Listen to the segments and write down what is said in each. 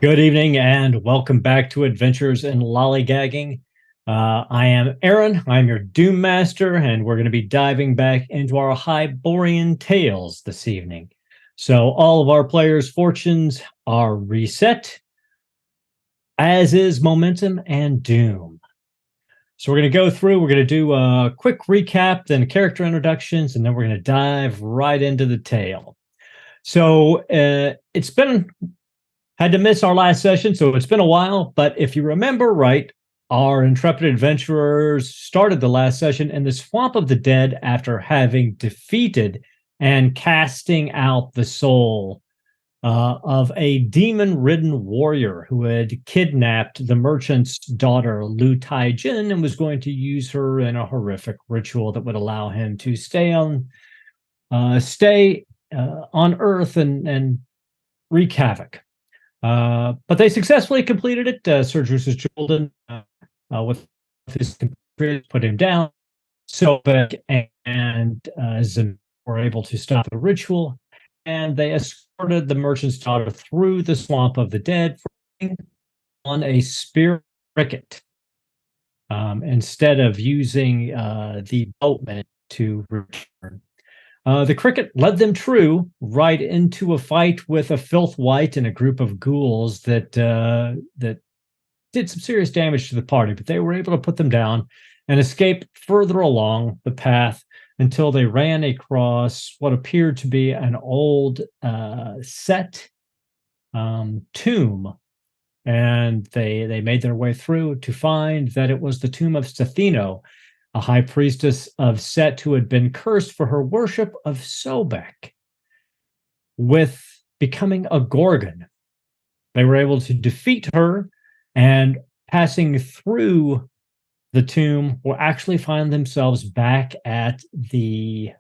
Good evening and welcome back to Adventures in Lollygagging. I am Aaron, I'm your Doom Master, and we're going to be diving back into our Hyborian tales this evening. So all of our players' fortunes are reset, as is momentum and doom. So we're going to go through, we're going to do a quick recap, then character introductions, and then we're going to dive right into the tale. So it's been had to miss our last session, so it's been a while. But if you remember right, our intrepid adventurers started the last session in the Swamp of the Dead after having defeated and casting out the soul of a demon-ridden warrior who had kidnapped the merchant's daughter, djinn, and was going to use her in a horrific ritual that would allow him to stay on Earth and wreak havoc. But they successfully completed it. Sir Drusus Jordan, with his compatriots, put him down. Sobek and Zim were able to stop the ritual, and they escorted the merchant's daughter through the Swamp of the Dead on a spear cricket, instead of using the boatman to return. The cricket led them true right into a fight with a filth wight and a group of ghouls that did some serious damage to the party, but they were able to put them down and escape further along the path until they ran across what appeared to be an old set tomb. And they made their way through to find that it was the tomb of Sethino, a high priestess of Set who had been cursed for her worship of Sobek with becoming a Gorgon. They were able to defeat her, and passing through the tomb will actually find themselves back at the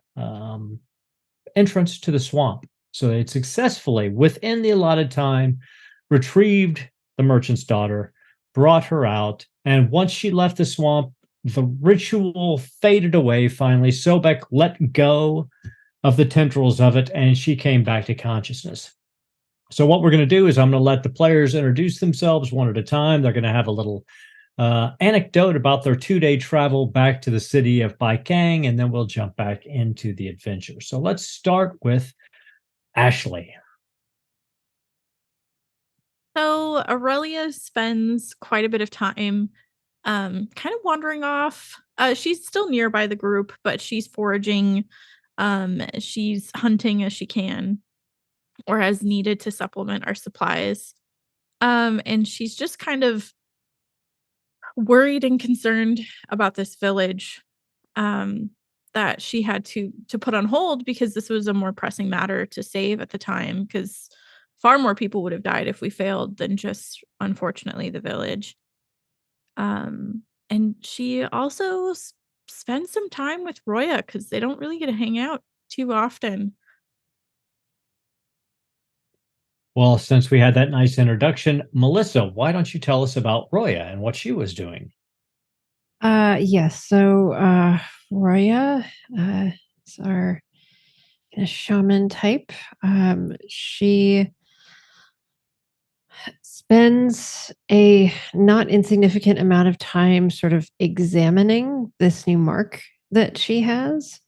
entrance to the swamp. So they successfully, within the allotted time, retrieved the merchant's daughter, brought her out, and once she left the swamp, the ritual faded away finally. Sobek let go of the tendrils of it, and she came back to consciousness. So what we're going to do is I'm going to let the players introduce themselves one at a time. They're going to have a little anecdote about their 2-day travel back to the city of Baikang, and then we'll jump back into the adventure. So let's start with Ashley. So Aurelia spends quite a bit of time kind of wandering off. She's still nearby the group, but she's foraging. She's hunting as she can or as needed to supplement our supplies. And she's just kind of worried and concerned about this village that she had to put on hold because this was a more pressing matter to save at the time, because far more people would have died if we failed than just, unfortunately, the village. And she also spends some time with Roya because they don't really get to hang out too often. Well, since we had that nice introduction, Melissa, why don't you tell us about Roya and what she was doing? Yes. So Roya is our kind of shaman type. She spends a not insignificant amount of time sort of examining this new mark that she has.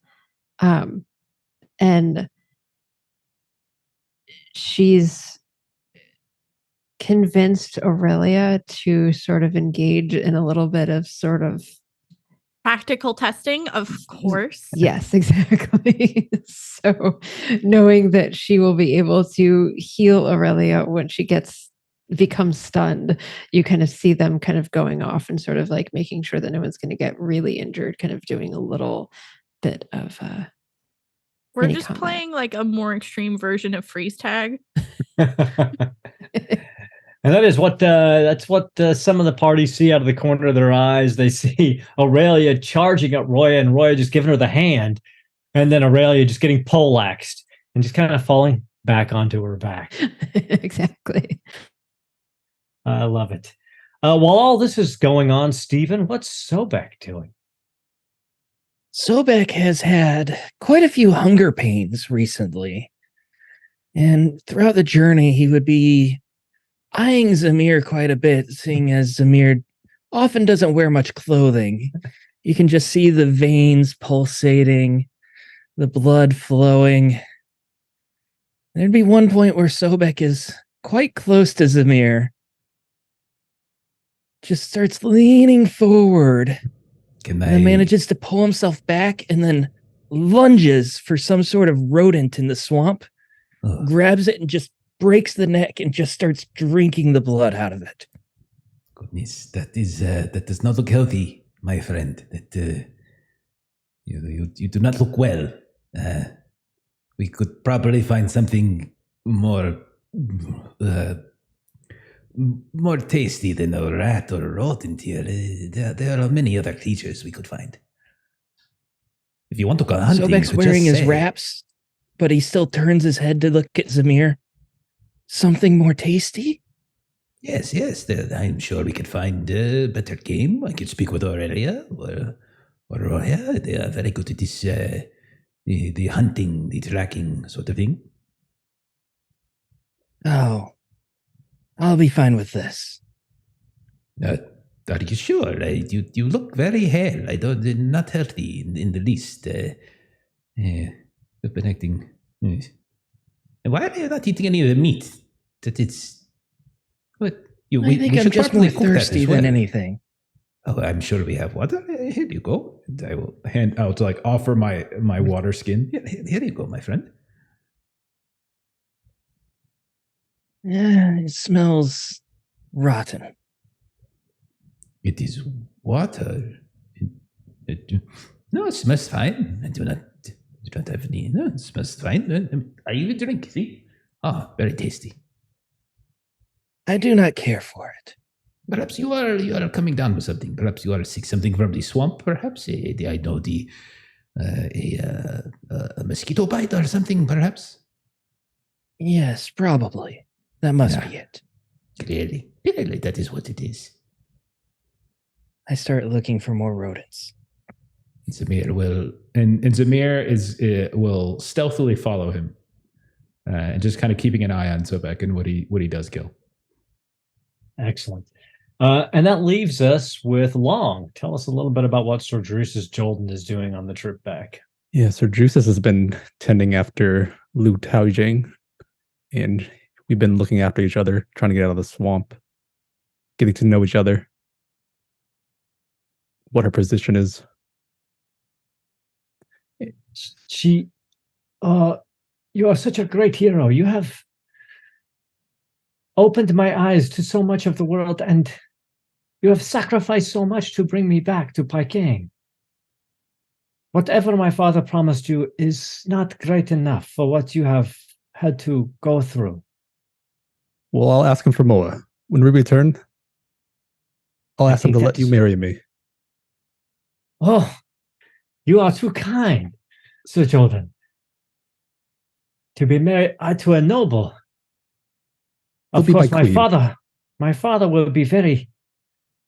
And she's convinced Aurelia to sort of engage in a little bit of sort of Practical testing, of course. Yes, exactly. So knowing that she will be able to heal Aurelia when she becomes stunned, you kind of see them kind of going off and sort of like making sure that no one's going to get really injured, kind of doing a little bit of we're just combat. Playing like a more extreme version of freeze tag. And that's what some of the parties see out of the corner of their eyes. They see Aurelia charging at Roya, and Roya just giving her the hand, and then Aurelia just getting poleaxed and just kind of falling back onto her back. Exactly. I love it. While all this is going on, Stephen, what's Sobek doing? Sobek has had quite a few hunger pains recently. And throughout the journey, he would be eyeing Zamir quite a bit, seeing as Zamir often doesn't wear much clothing. You can just see the veins pulsating, the blood flowing. There'd be one point where Sobek is quite close to Zamir. Just starts leaning forward. Can And then manages to pull himself back and then lunges for some sort of rodent in the swamp, grabs it and just breaks the neck and just starts drinking the blood out of it. Goodness, that does not look healthy, my friend. That you do not look well. We could probably find something more tasty than a rat or a rodent here. There are many other creatures we could find. If you want to go hunting, Sobek's wearing his wraps, but he still turns his head to look at Zamir. Something more tasty? Yes. I'm sure we could find better game. I could speak with Aurelia or Roya. They are very good at this, the hunting, the tracking sort of thing. Oh, I'll be fine with this. Are you sure? You look very hale. Not healthy in the least. You've been acting. Why are you not eating any of the meat? I think I'm just more thirsty than anything. Oh, I'm sure we have water. Here you go. I will hand out to offer my water skin. Here you go, my friend. Yeah, it smells rotten. It is water. No, it smells fine. I do not have any. No, it smells fine. I even drink. See? Ah, very tasty. I do not care for it. Perhaps you are coming down with something. Perhaps you are sick something from the swamp. Perhaps I know a mosquito bite or something. Perhaps. Yes, probably. That must be it. Clearly, that is what it is. I start looking for more rodents. Zamir will stealthily follow him, and just kind of keeping an eye on Sobek and what he does kill. Excellent. And that leaves us with Long. Tell us a little bit about what Sir Drusus Jolden is doing on the trip back. Yeah, Sir Drusus has been tending after Lu Taojing, and we've been looking after each other, trying to get out of the swamp, getting to know each other, what her position is. You are such a great hero. You have opened my eyes to so much of the world, and you have sacrificed so much to bring me back to Peking. Whatever my father promised you is not great enough for what you have had to go through. Well, I'll ask him for more. When we return, I'll ask him to let you marry me. Oh, you are too kind, Sir Jordan. To be married to a noble. Of course, my father will be very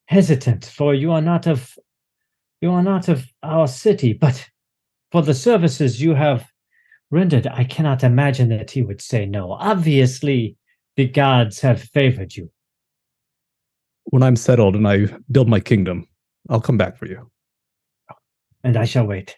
hesitant, for you are not of our city, but for the services you have rendered, I cannot imagine that he would say no. Obviously, the gods have favored you. When I'm settled and I build my kingdom, I'll come back for you. And I shall wait.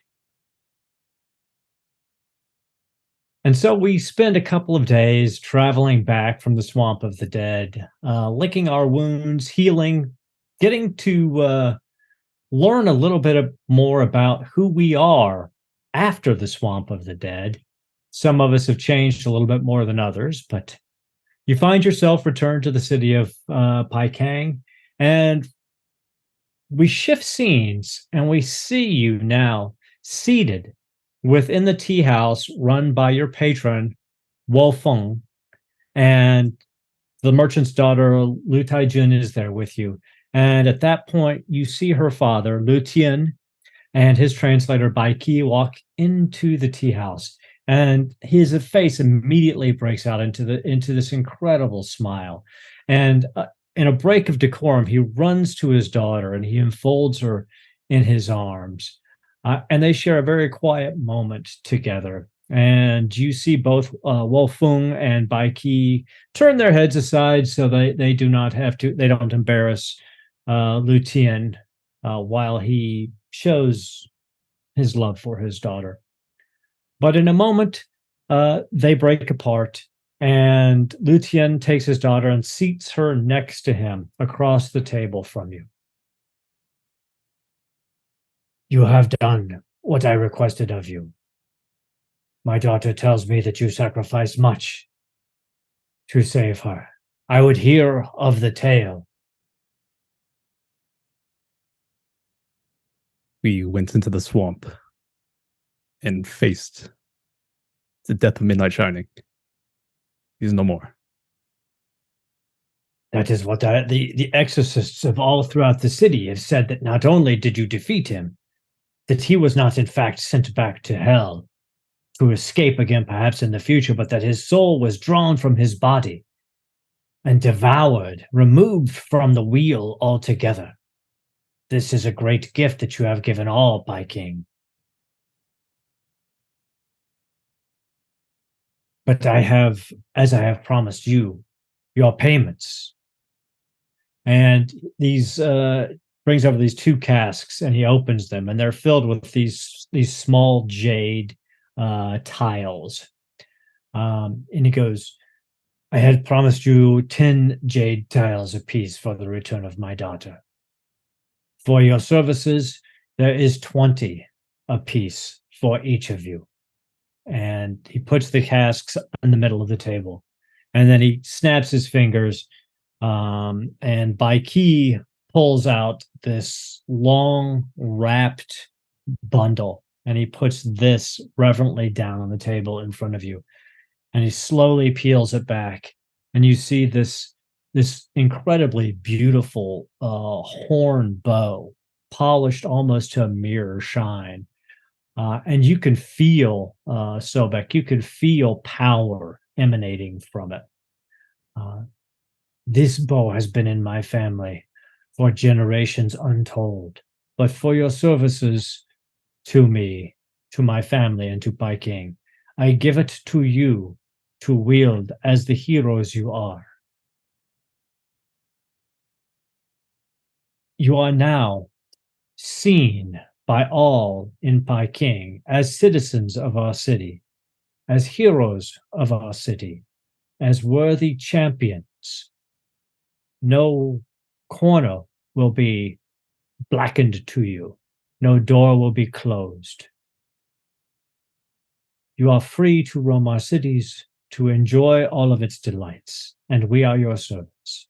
And so we spend a couple of days traveling back from the Swamp of the Dead, licking our wounds, healing, getting to learn a little bit more about who we are after the Swamp of the Dead. Some of us have changed a little bit more than others, but you find yourself returned to the city of Peking, and we shift scenes, and we see you now seated within the tea house run by your patron, Wo Feng, and the merchant's daughter, Lu Taijun, is there with you. And at that point, you see her father, Lu Tian, and his translator, Bai Qi, walk into the tea house. And his face immediately breaks out into this incredible smile. And in a break of decorum, he runs to his daughter and he enfolds her in his arms. And they share a very quiet moment together. And you see both Wolfung and Bai Qi turn their heads aside so they do not have to, they don't embarrass Lu Tian while he shows his love for his daughter. But in a moment, they break apart, and Lu Tian takes his daughter and seats her next to him across the table from you. You have done what I requested of you. My daughter tells me that you sacrificed much to save her. I would hear of the tale. We went into the swamp and faced the death of Midnight Shining. He's no more. That is what the exorcists of all throughout the city have said, that not only did you defeat him, that he was not in fact sent back to hell to escape again perhaps in the future, but that his soul was drawn from his body and devoured, removed from the wheel altogether. This is a great gift that you have given all, Bai King. But I have, as I have promised you, your payments. And these brings over these two casks, and he opens them, and they're filled with these small jade tiles. And he goes, I had promised you 10 jade tiles apiece for the return of my daughter. For your services, there is 20 apiece for each of you. And he puts the casks in the middle of the table. And then he snaps his fingers, and Bai Qi pulls out this long wrapped bundle, and he puts this reverently down on the table in front of you. And he slowly peels it back, and you see this incredibly beautiful horn bow, polished almost to a mirror shine. And you can feel, Sobek, you can feel power emanating from it. This bow has been in my family for generations untold, but for your services to me, to my family, and to Bai King, I give it to you to wield as the heroes you are. You are now seen by all in Bai King as citizens of our city, as heroes of our city, as worthy champions. No corner will be blackened to you. No door will be closed. You are free to roam our cities, to enjoy all of its delights, and we are your servants.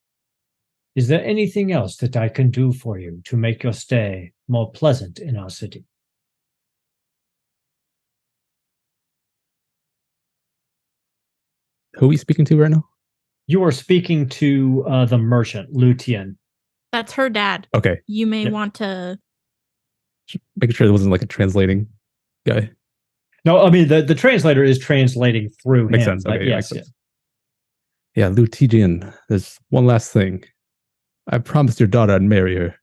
Is there anything else that I can do for you to make your stay more pleasant in our city? Who are we speaking to right now? You are speaking to the merchant, Lu Tian. That's her dad. Okay. You may Yep. want to. Making sure there wasn't like a translating guy. No, I mean, the translator is translating through Makes him. sense. But Okay, yeah, yes, makes sense. Yeah, Lu Tijian, there's one last thing. I promised your daughter I'd marry her.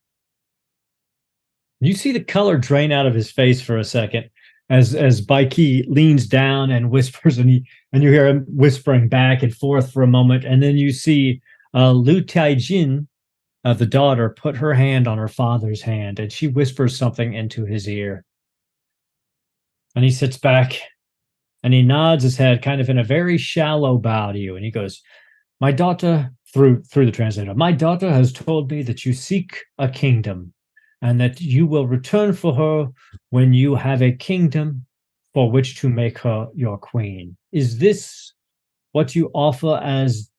You see the color drain out of his face for a second as Bai Qi leans down and whispers, and you hear him whispering back and forth for a moment, and then you see Lu Taijin, the daughter, put her hand on her father's hand, and she whispers something into his ear. And he sits back, and he nods his head kind of in a very shallow bow to you, and he goes, my daughter, through the translator, my daughter has told me that you seek a kingdom, and that you will return for her when you have a kingdom for which to make her your queen. Is this what you offer as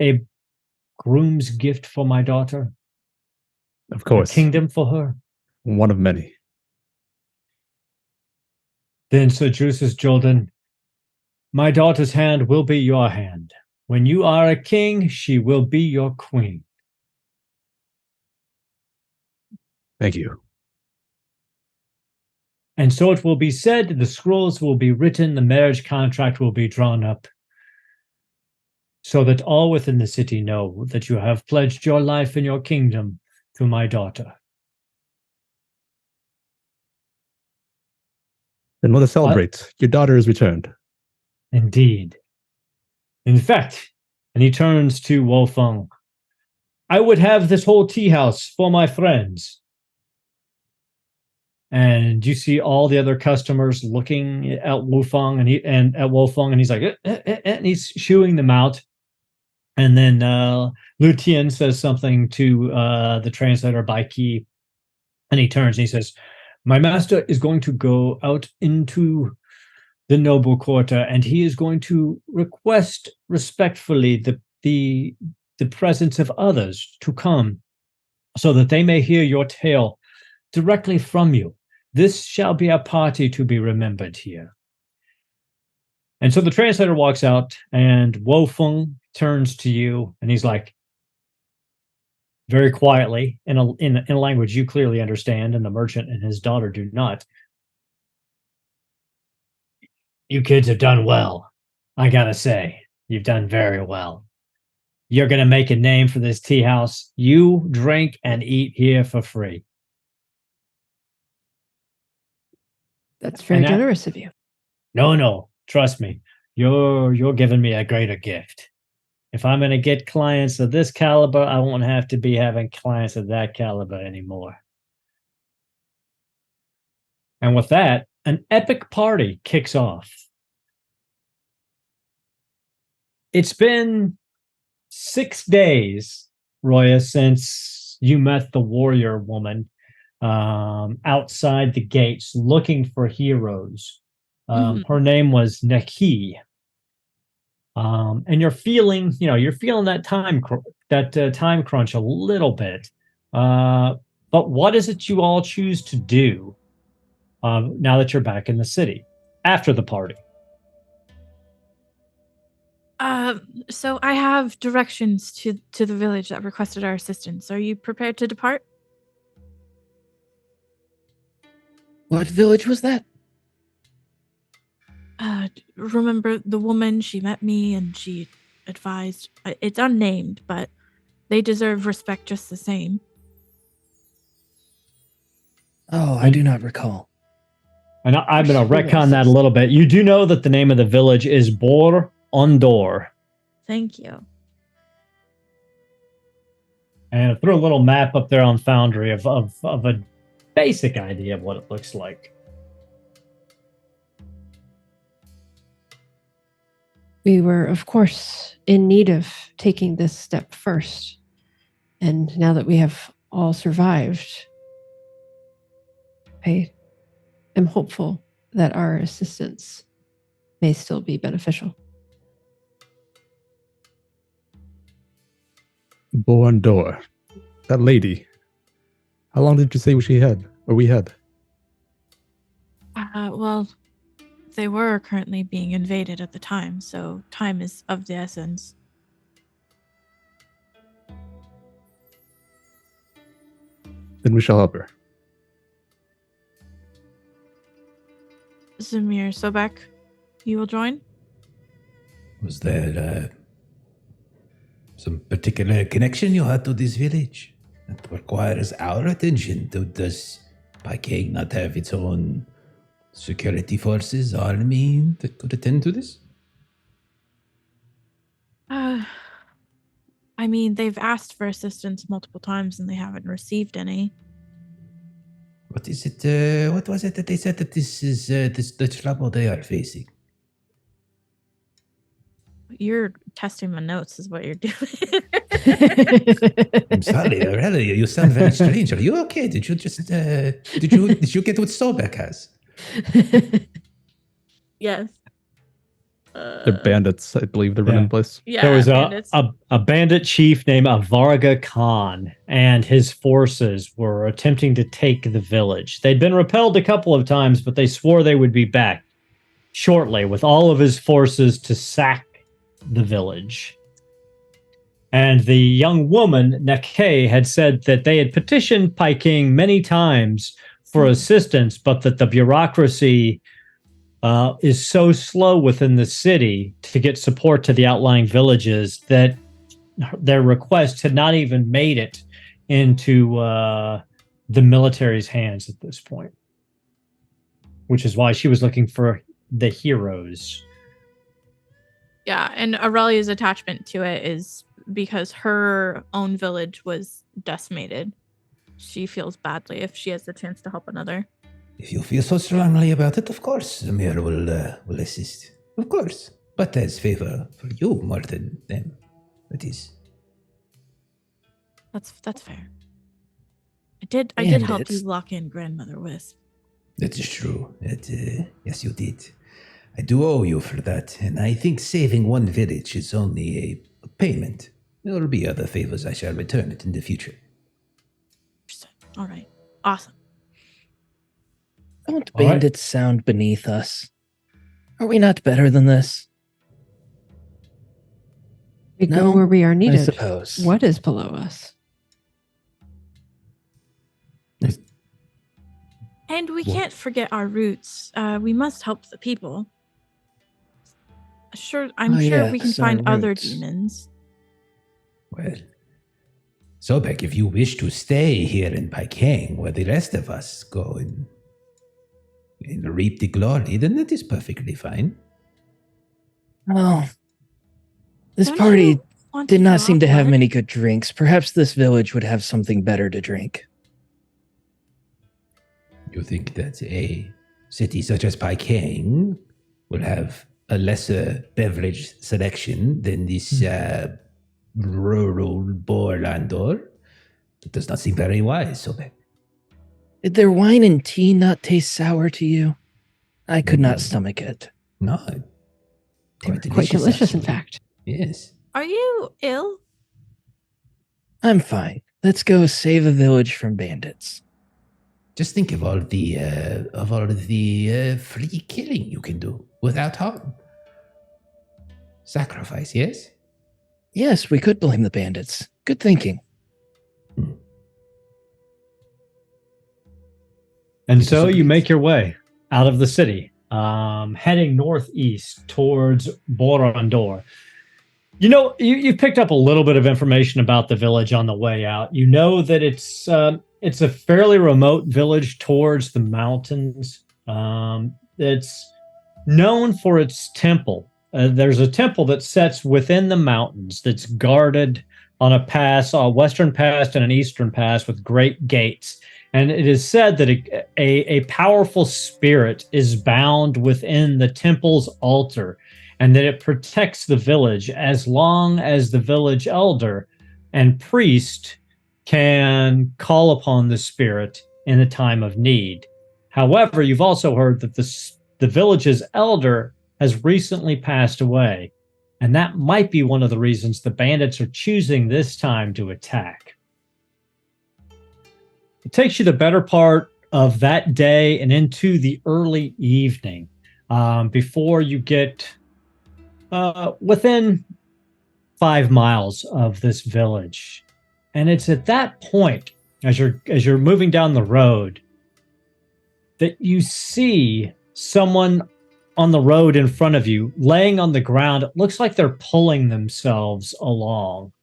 a groom's gift for my daughter? Of course. A kingdom for her? One of many. Then, Sir Drusus Jordan, my daughter's hand will be your hand. When you are a king, she will be your queen. Thank you. And so it will be said, the scrolls will be written, the marriage contract will be drawn up, so that all within the city know that you have pledged your life and your kingdom to my daughter. Then let us celebrate. Your daughter is returned. Indeed. In fact, and he turns to Wolfeng, I would have this whole tea house for my friends. And you see all the other customers looking at Wolfeng and he's like, and he's shooing them out. And then Lu Tian says something to the translator Bai Qi, and he turns and he says, my master is going to go out into the noble quarter, and he is going to request respectfully the presence of others to come so that they may hear your tale directly from you. This shall be a party to be remembered here. And so the translator walks out, and Wolfeng turns to you, and he's like, very quietly, in a language you clearly understand, and the merchant and his daughter do not. You kids have done well. I gotta say, you've done very well. You're gonna make a name for this tea house. You drink and eat here for free. That's very generous of you. No, trust me. You're giving me a greater gift. If I'm gonna get clients of this caliber, I won't have to be having clients of that caliber anymore. And with that, an epic party kicks off. It's been 6 days, Roya, since you met the warrior woman outside the gates looking for heroes. Her name was Neki. And you're feeling that time crunch a little bit. But what is it you all choose to do now that you're back in the city after the party? So I have directions to the village that requested our assistance. Are you prepared to depart? What village was that? Remember the woman, she met me and she advised. It's unnamed, but they deserve respect just the same. Oh, I do not recall. And I'm going to retcon that a little bit. You do know that the name of the village is Bor Ondor. Thank you. And I threw a little map up there on Foundry of a basic idea of what it looks like. We were, of course, in need of taking this step first. And now that we have all survived, I am hopeful that our assistance may still be beneficial. Born door. That lady. How long did you say we had? Well, they were currently being invaded at the time, so time is of the essence. Then we shall help her. Zamir Sobek, you will join? Was there some particular connection you had to this village that requires our attention? Does Peking not have its own security forces, army that could attend to this? I mean, they've asked for assistance multiple times and they haven't received any. What is it? What was it that they said that this is the trouble they are facing? You're testing my notes, is what you're doing. I'm sorry, really, you sound very strange. Are you okay? Did you just did you get what Sobek has? Yes. They're bandits, I believe. They're running place. Yeah, There was bandits. a bandit chief named Avarga Khan, and his forces were attempting to take the village. They'd been repelled a couple of times, but they swore they would be back shortly with all of his forces to sack the village. And the young woman, Neke, had said that they had petitioned Peking many times for assistance, but that the bureaucracy is so slow within the city to get support to the outlying villages that their requests had not even made it into the military's hands at this point. which is why she was looking for the heroes. Yeah, and Aurelia's attachment to it is because her own village was decimated. She feels badly if she has the chance to help another. If you feel so strongly about it, of course, Amir will assist. Of course. But as favor for you more than them. That is. That's fair. I did help you Bandits. lock in Grandmother Wisp. That is true. Yes, you did. I do owe you for that, and I think saving one village is only a payment. There will be other favors I shall return it in the future. All right. Awesome. Don't All right. bandits sound beneath us? Are we not better than this? We No, go where we are I needed. suppose. What is below us? And we Well- can't forget our roots. We must help the people. I'm Oh, sure we can yes, our find other roots. demons. Well, Sobek, if you wish to stay here in Peking where the rest of us go and reap the glory, then that is perfectly fine. Oh, this Don't party you want did not seem to draw have blood? many good drinks. Perhaps this village would have something better to drink. You think that a city such as Peking will have a lesser beverage selection than this rural Borlandor? That does not seem very wise, Sobek. Did their wine and tea not taste sour to you? I could not Mm. stomach it. No. Quite delicious, in actually. fact. Yes. Are you ill? I'm fine. Let's go save a village from bandits. Just think of all the free killing you can do without harm. Sacrifice, yes? Yes, we could blame the bandits. Good thinking. And It so you disagrees. make your way out of the city, heading northeast towards Borondor. You know, you've picked up a little bit of information about the village on the way out. You know that it's a fairly remote village towards the mountains. It's known for its temple. There's a temple that sits within the mountains that's guarded on a pass, a western pass and an eastern pass with great gates. And it is said that a powerful spirit is bound within the temple's altar and that it protects the village as long as the village elder and priest can call upon the spirit in a time of need. However, you've also heard that the village's elder has recently passed away, and that might be one of the reasons the bandits are choosing this time to attack. It takes you the better part of that day and into the early evening before you get within 5 miles of this village. And it's at that point, as you're moving down the road, that you see someone on the road in front of you, laying on the ground. It looks like they're pulling themselves along.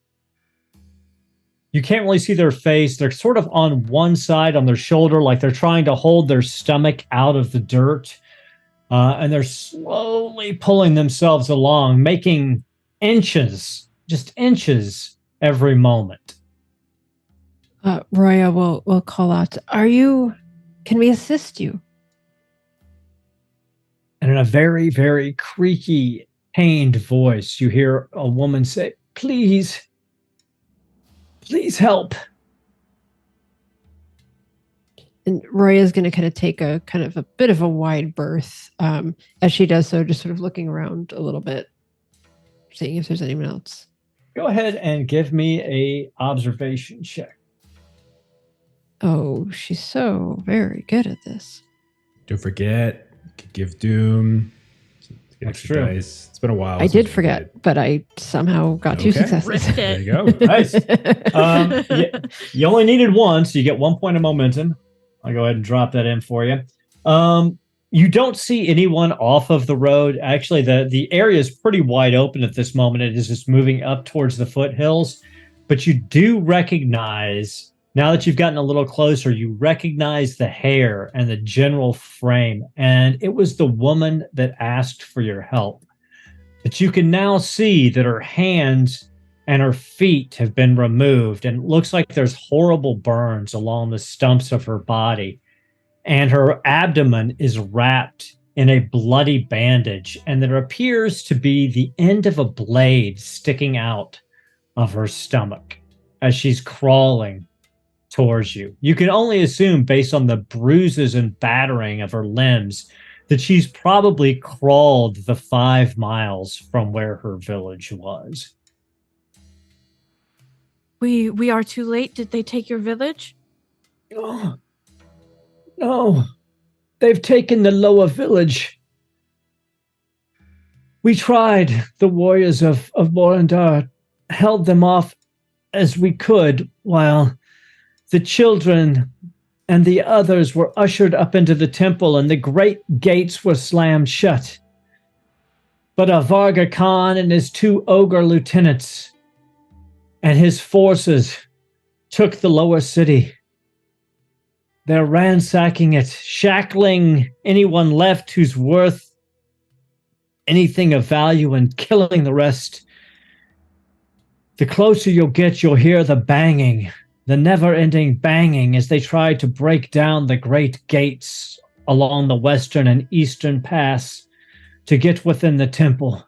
You can't really see their face. They're sort of on one side, on their shoulder, like they're trying to hold their stomach out of the dirt. And they're slowly pulling themselves along, making inches, just inches every moment. Roya will call out, can we assist you? And in a very, very creaky, pained voice, you hear a woman say, please help. And Roya's going to kind of take a bit of a wide berth as she does so, just sort of looking around a little bit, seeing if there's anyone else. Go ahead and give me a observation check. Oh, she's so very good at this. Don't forget, you could give Doom. That's extra true. dice. It's been a while. I since did we forget, but I somehow got 2 Okay. successes. Ripped There it. you go. Nice. You only needed one, so you get 1 point of momentum. I'll go ahead and drop that in for you. You don't see anyone off of the road. Actually, the area is pretty wide open at this moment. It is just moving up towards the foothills. But you do recognize Now that you've gotten a little closer, you recognize the hair and the general frame, and it was the woman that asked for your help. But you can now see that her hands and her feet have been removed, and it looks like there's horrible burns along the stumps of her body, and her abdomen is wrapped in a bloody bandage, and there appears to be the end of a blade sticking out of her stomach as she's crawling towards you. You can only assume, based on the bruises and battering of her limbs, that she's probably crawled the 5 miles from where her village was. We are too late. Did they take your village? Oh, no, they've taken the lower village. We tried. The warriors of Morandar held them off as we could, while the children and the others were ushered up into the temple, and the great gates were slammed shut. But Varga Khan and his 2 ogre lieutenants and his forces took the lower city. They're ransacking it, shackling anyone left who's worth anything of value, and killing the rest. The closer you'll get, you'll hear the banging, the never-ending banging as they try to break down the great gates along the western and eastern pass to get within the temple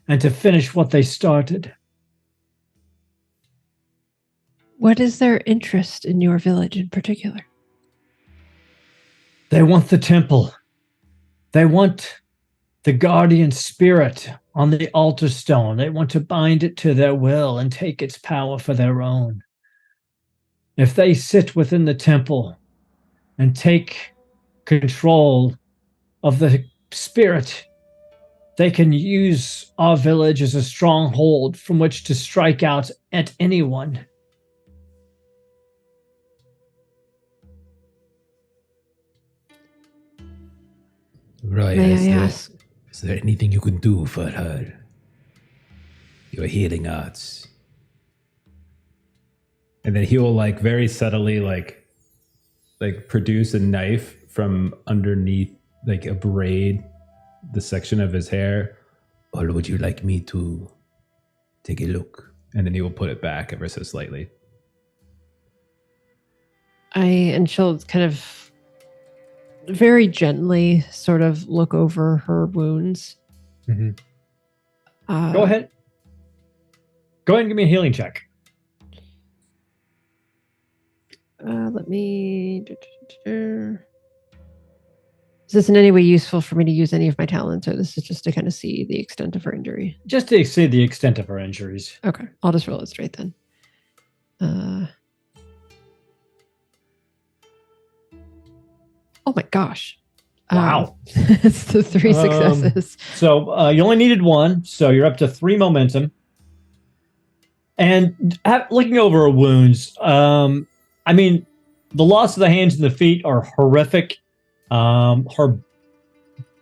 and to finish what they started. What is their interest in your village in particular? They want the temple. They want the guardian spirit on the altar stone. They want to bind it to their will and take its power for their own. If they sit within the temple and take control of the spirit, they can use our village as a stronghold from which to strike out at anyone. Right. May I ask? Is there anything you can do for her? Your healing arts. And then he will like very subtly like produce a knife from underneath, like abrade the section of his hair. Or would you like me to take a look? And then he will put it back ever so slightly. And she'll kind of very gently sort of look over her wounds. Mm-hmm. Go ahead. Go ahead and give me a healing check. Let me... Is this in any way useful for me to use any of my talents, or this is just to kind of see the extent of her injury? Just to see the extent of her injuries. Okay, I'll just roll it straight then. Oh my gosh. Wow. It's the 3 successes. So you only needed 1, so you're up to 3 momentum. And looking over her wounds, I mean, the loss of the hands and the feet are horrific. The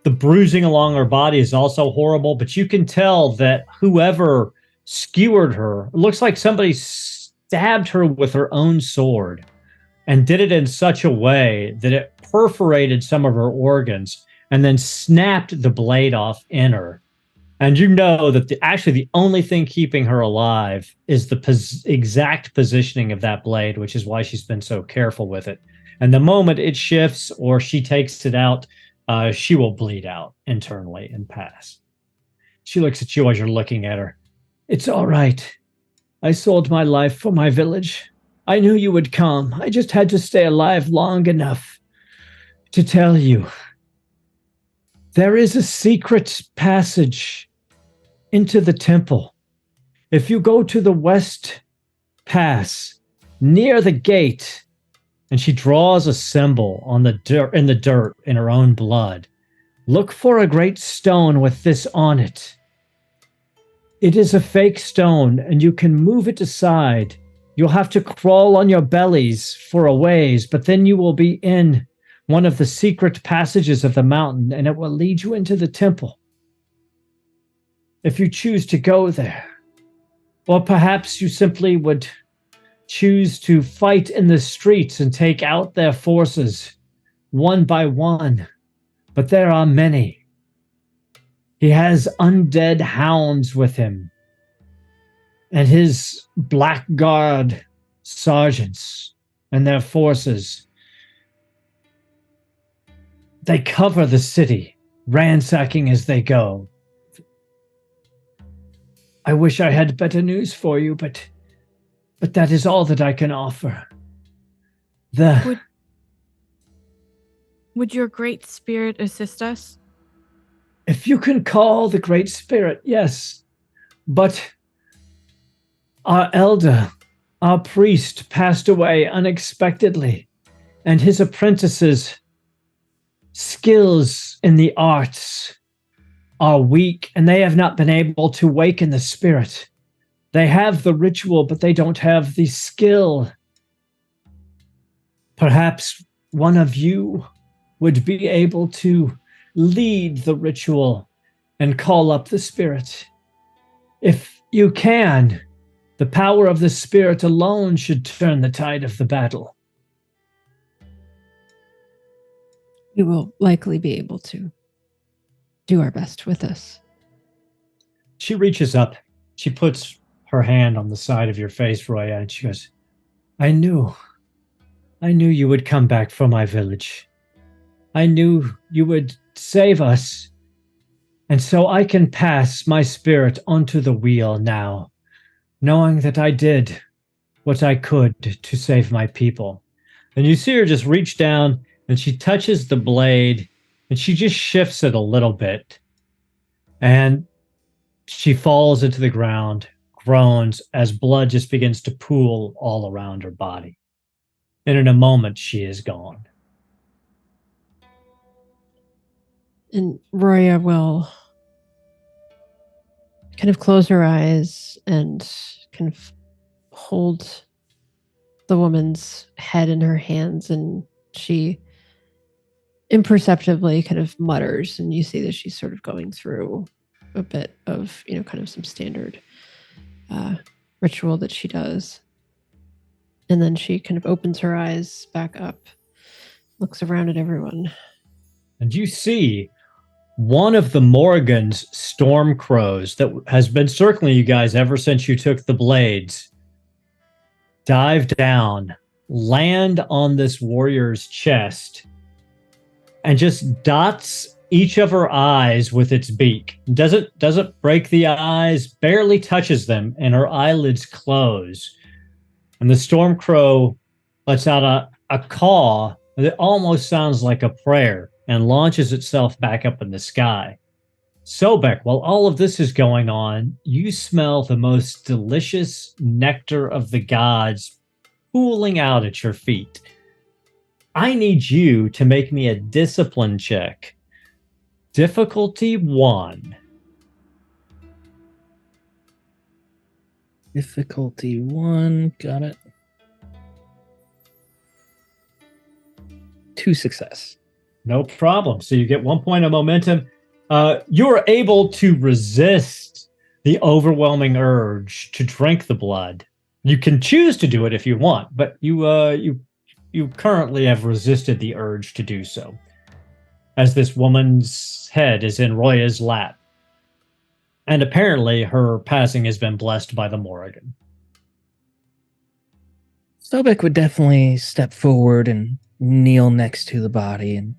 bruising along her body is also horrible, but you can tell that whoever skewered her, it looks like somebody stabbed her with her own sword and did it in such a way that it perforated some of her organs and then snapped the blade off in her. And you know that actually the only thing keeping her alive is the exact positioning of that blade, which is why she's been so careful with it. And the moment it shifts or she takes it out, she will bleed out internally and pass. She looks at you as you're looking at her. It's all right. I sold my life for my village. I knew you would come. I just had to stay alive long enough to tell you. There is a secret passage into the temple. If you go to the west pass, near the gate, and she draws a symbol on the dirt in her own blood, look for a great stone with this on it. It is a fake stone, and you can move it aside. You'll have to crawl on your bellies for a ways, but then you will be in one of the secret passages of the mountain, and it will lead you into the temple. If you choose to go there, or perhaps you simply would choose to fight in the streets and take out their forces one by one, but there are many. He has undead hounds with him, and his blackguard sergeants and their forces. They cover the city, ransacking as they go. I wish I had better news for you, but that is all that I can offer. Would your great spirit assist us? If you can call the Great Spirit, yes. But our elder, our priest, passed away unexpectedly, and his apprentices' skills in the arts are weak, and they have not been able to waken the spirit. They have the ritual, but they don't have the skill. Perhaps one of you would be able to lead the ritual and call up the spirit. If you can, the power of the spirit alone should turn the tide of the battle. We will likely be able to do our best with this. She reaches up. She puts her hand on the side of your face, Roya, and she goes, I knew you would come back for my village. I knew you would save us. And so I can pass my spirit onto the wheel now, knowing that I did what I could to save my people. And you see her just reach down, and she touches the blade, and she just shifts it a little bit. And she falls into the ground, groans as blood just begins to pool all around her body. And in a moment, she is gone. And Roya will kind of close her eyes and kind of hold the woman's head in her hands, and she imperceptibly kind of mutters, and you see that she's sort of going through a bit of, kind of some standard ritual that she does. And then she kind of opens her eyes back up, looks around at everyone. And you see one of the Morrigan's storm crows that has been circling you guys ever since you took the blades dive down, land on this warrior's chest, and just dots each of her eyes with its beak. Doesn't break the eyes, barely touches them, and her eyelids close. And the storm crow lets out a caw that almost sounds like a prayer and launches itself back up in the sky. Sobek, while all of this is going on, you smell the most delicious nectar of the gods pooling out at your feet. I need you to make me a discipline check. Difficulty 1. Difficulty 1. Got it. 2 success. No problem. So you get 1 point of momentum. You're able to resist the overwhelming urge to drink the blood. You can choose to do it if you want, but you currently have resisted the urge to do so, as this woman's head is in Roya's lap. And apparently her passing has been blessed by the Morrigan. Sobek would definitely step forward and kneel next to the body. And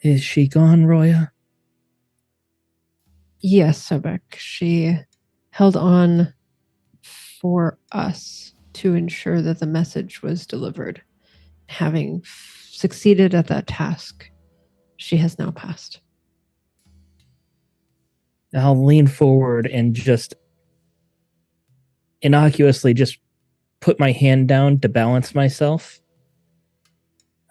is she gone, Roya? Yes, Sobek. She held on for us to ensure that the message was delivered. Having succeeded at that task, she has now passed. I'll lean forward and just innocuously just put my hand down to balance myself.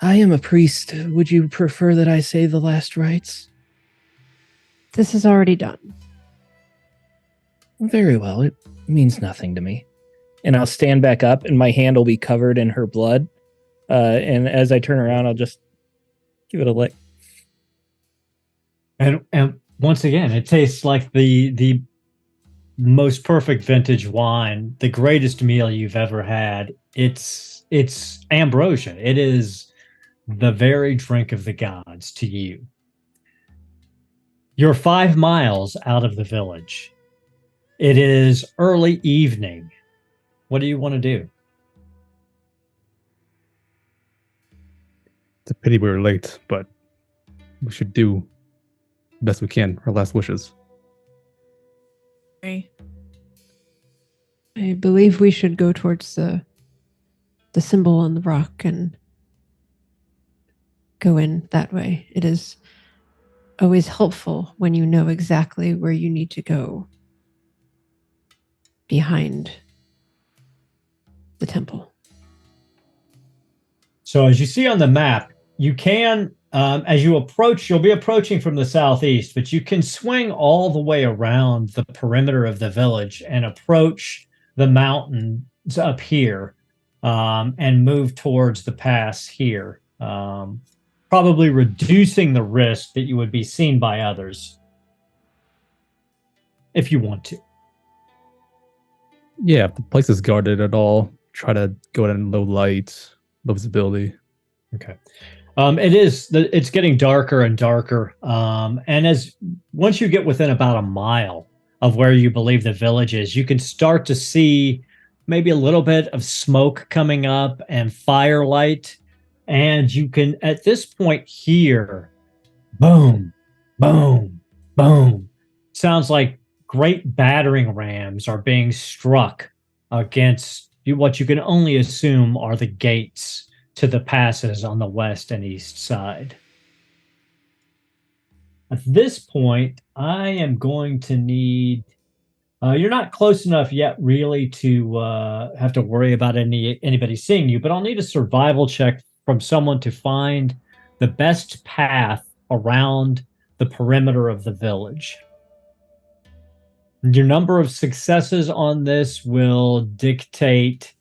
I am a priest. Would you prefer that I say the last rites? This is already done. Very well. It means nothing to me. And I'll stand back up and my hand will be covered in her blood. And as I turn around, I'll just give it a lick. And once again, it tastes like the most perfect vintage wine, the greatest meal you've ever had. It's ambrosia. It is the very drink of the gods to you. You're 5 miles out of the village. It is early evening. What do you want to do? It's a pity we were late, but we should do the best we can. Our last wishes. Okay. I believe we should go towards the symbol on the rock and go in that way. It is always helpful when you know exactly where you need to go behind the temple. So as you see on the map, you can, as you approach, you'll be approaching from the southeast, but you can swing all the way around the perimeter of the village and approach the mountains up here and move towards the pass here, probably reducing the risk that you would be seen by others if you want to. Yeah, if the place is guarded at all, try to go in low light, low visibility. Okay. It's getting darker and darker. And once you get within about a mile of where you believe the village is, you can start to see maybe a little bit of smoke coming up and firelight. And you can, at this point, hear boom, boom, boom. Sounds like great battering rams are being struck against what you can only assume are the gates to the passes on the west and east side. At this point, I am going to need... you're not close enough yet, really, to have to worry about anybody seeing you, but I'll need a survival check from someone to find the best path around the perimeter of the village. Your number of successes on this will dictate,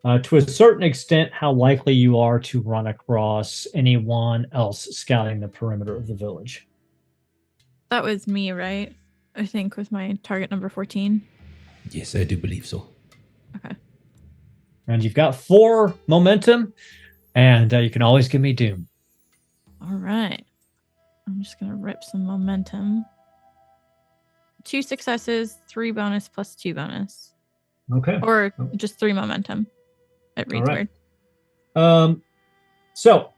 to a certain extent, how likely you are to run across anyone else scouting the perimeter of the village. That was me, right? I think with my target number 14. Yes, I do believe so. Okay. And you've got 4 momentum, and you can always give me Doom. All right. I'm just going to rip some momentum. 2 successes, 3 bonus plus 2 bonus. Okay. Or just 3 momentum. It reads right. weird. So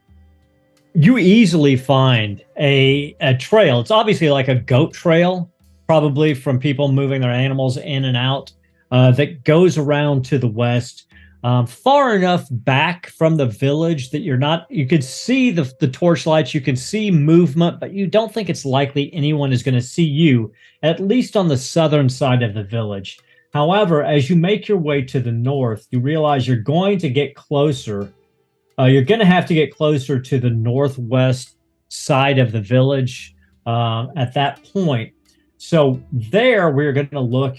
you easily find a trail. It's obviously like a goat trail, probably from people moving their animals in and out, that goes around to the west, far enough back from the village that you could see the torchlights, you can see movement, but you don't think it's likely anyone is going to see you, at least on the southern side of the village. However, as you make your way to the north, you realize you're going to get closer. You're going to have to get closer to the northwest side of the village at that point. So there, we're going to look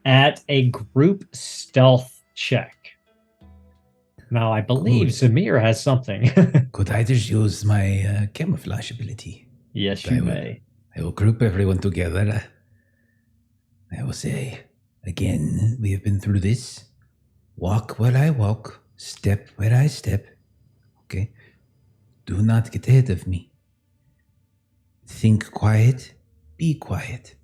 at a group stealth check. Now, I believe Zamir has something. Could I just use my camouflage ability? Yes, you may. I will group everyone together. I will say, again, we have been through this. Walk where I walk, step where I step. Okay? Do not get ahead of me. Think quiet, be quiet.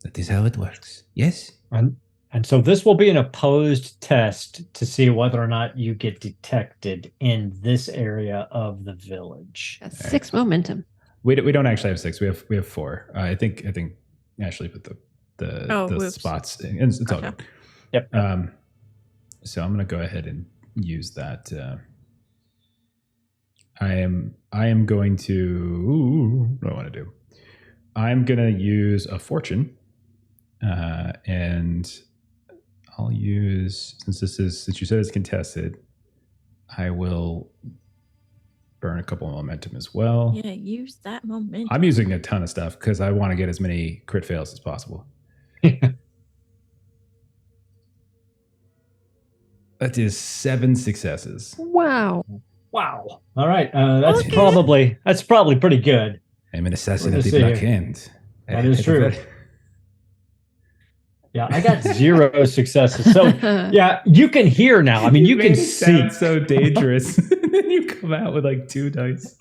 That is how it works. Yes? And so this will be an opposed test to see whether or not you get detected in this area of the village. That's 6 momentum. We don't actually have 6. We have 4. I think Ashley put the spots in. It's all good. Yep. So I'm going to go ahead and use that. I am going to. What do I want to do? I'm going to use a fortune, and I'll use, since you said it's contested, I will burn a couple of momentum as well. Yeah, use that momentum. I'm using a ton of stuff because I want to get as many crit fails as possible. That is 7 successes. Wow. Wow. All right. That's probably pretty good. I'm an assassin We're of the gonna Black see Hand. That is true. Yeah, I got 0 successes. So yeah, you can hear now. I mean, you can made it see. sound so dangerous. And then you come out with like 2 dice.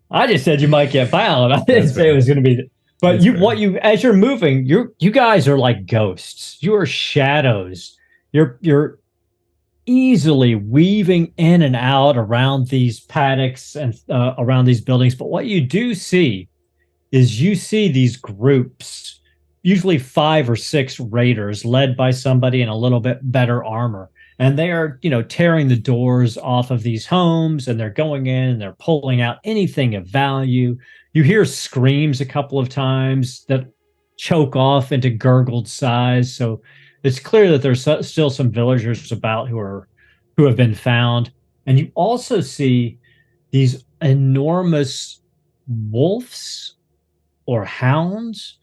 I just said you might get found. I didn't That's say it fair. was going to be. But That's you, fair. what you, as you're moving, you guys are like ghosts. You are shadows. You're easily weaving in and out around these paddocks and around these buildings. But what you do see is you see these groups, usually 5 or 6 raiders led by somebody in a little bit better armor. And they are, tearing the doors off of these homes, and they're going in and they're pulling out anything of value. You hear screams a couple of times that choke off into gurgled sighs. So it's clear that there's still some villagers about who have been found. And you also see these enormous wolves or hounds.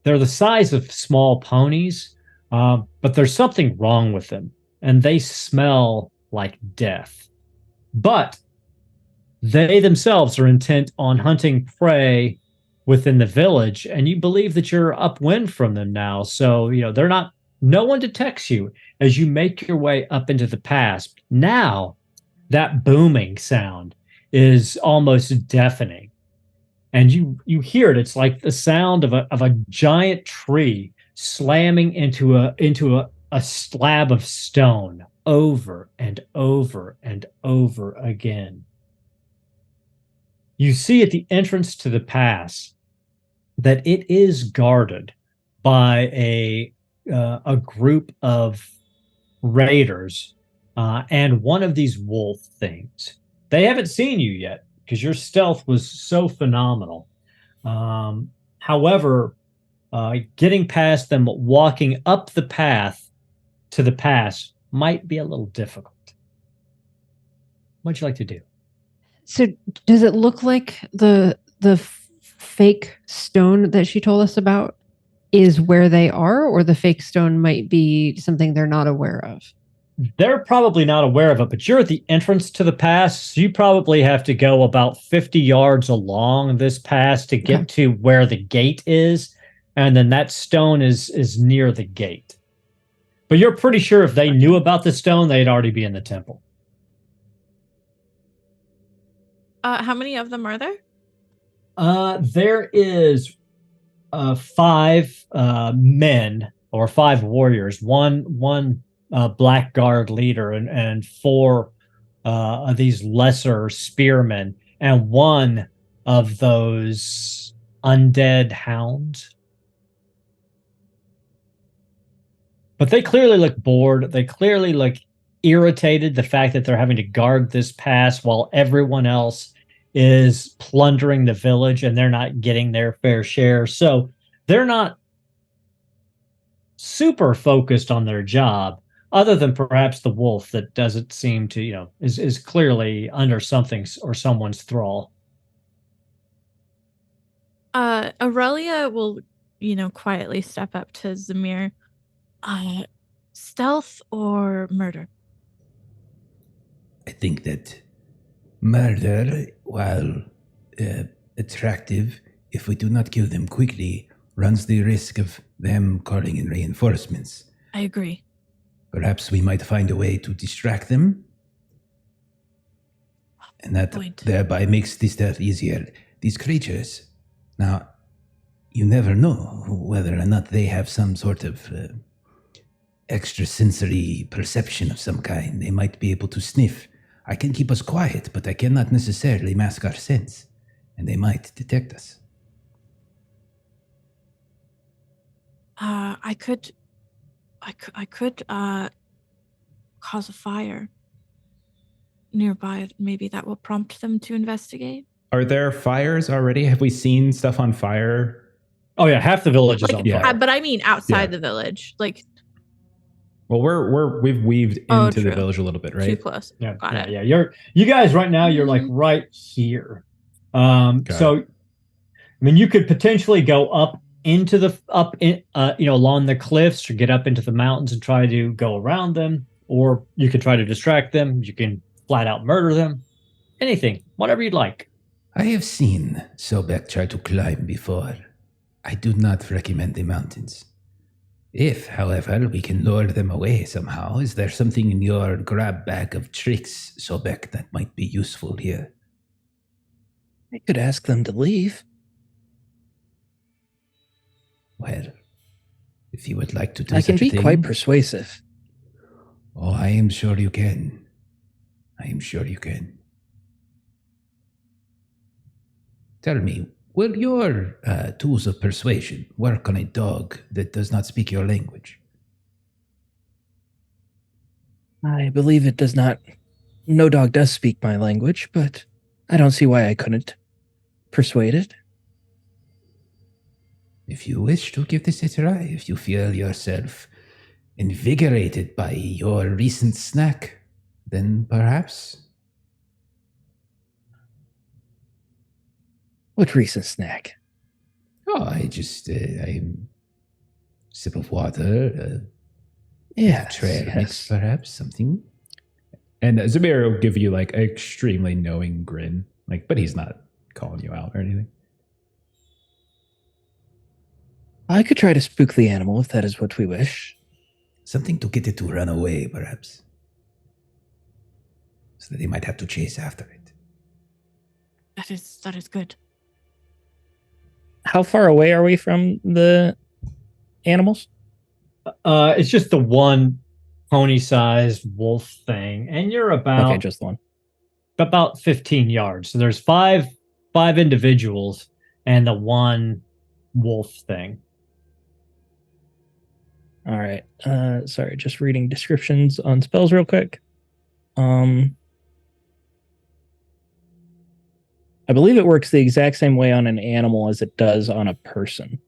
They're the size of small ponies, but there's something wrong with them, and they smell like death. But they themselves are intent on hunting prey within the village, and you believe that you're upwind from them now. So, they're not, no one detects you as you make your way up into the pass. Now, that booming sound is almost deafening. And you hear it. It's like the sound of a giant tree slamming into a slab of stone over and over and over again. You see at the entrance to the pass that it is guarded by a group of raiders and one of these wolf things. They haven't seen you yet because your stealth was so phenomenal. However, getting past them, walking up the path to the pass might be a little difficult. What'd you like to do? So does it look like the fake stone that she told us about is where they are, or the fake stone might be something they're not aware of? They're probably not aware of it, but you're at the entrance to the pass. So you probably have to go about 50 yards along this pass to get to where the gate is. And then that stone is near the gate. But you're pretty sure if they knew about the stone, they'd already be in the temple. How many of them are there? There is 5 men or 5 warriors, one blackguard leader, and 4 of these lesser spearmen, and 1 of those undead hounds. But they clearly look bored. They clearly look irritated, the fact that they're having to guard this pass while everyone else is plundering the village and they're not getting their fair share. So they're not super focused on their job, other than perhaps the wolf that doesn't seem to, is clearly under something or someone's thrall. Aurelia will, quietly step up to Zamir. Stealth or murder? I think that murder, while attractive, if we do not kill them quickly, runs the risk of them calling in reinforcements. I agree. Perhaps we might find a way to distract them, and that thereby makes this death easier. These creatures, now, you never know whether or not they have some sort of extrasensory perception of some kind. They might be able to sniff. I can keep us quiet, but I cannot necessarily mask our scents, and they might detect us. I could cause a fire nearby. Maybe that will prompt them to investigate. Are there fires already? Have we seen stuff on fire? Oh yeah, half the village is on fire. But I mean outside the village, like. Well, we've weaved into the village a little bit, right? Too close. Yeah, Got it. Yeah. You guys right now, you're like right here. So, I mean, you could potentially go up into the along the cliffs, or get up into the mountains and try to go around them, or you could try to distract them. You can flat out murder them. Anything, whatever you'd like. I have seen Sobek try to climb before. I do not recommend the mountains. If, however, we can lure them away somehow, is there something in your grab bag of tricks, Sobek, that might be useful here? I could ask them to leave. Well, if you would like to do I can such a be thing, quite persuasive. Oh, I am sure you can. I am sure you can. Tell me, will your tools of persuasion work on a dog that does not speak your language? I believe it does not. No dog does speak my language, but I don't see why I couldn't persuade it. If you wish to give this a try, if you feel yourself invigorated by your recent snack, then perhaps. What recent snack? Oh, I'm sip of water, Yes, trail mix, yes. perhaps something. And Zamir will give you like an extremely knowing grin, like, but he's not calling you out or anything. I could try to spook the animal if that is what we wish. Something to get it to run away, perhaps. So that they might have to chase after it. That is good. How far away are we from the animals? It's just the one pony-sized wolf thing, and you're Okay, just one. about 15 yards. So there's five individuals and the one wolf thing. All right. Sorry, just reading descriptions on spells real quick. I believe it works the exact same way on an animal as it does on a person.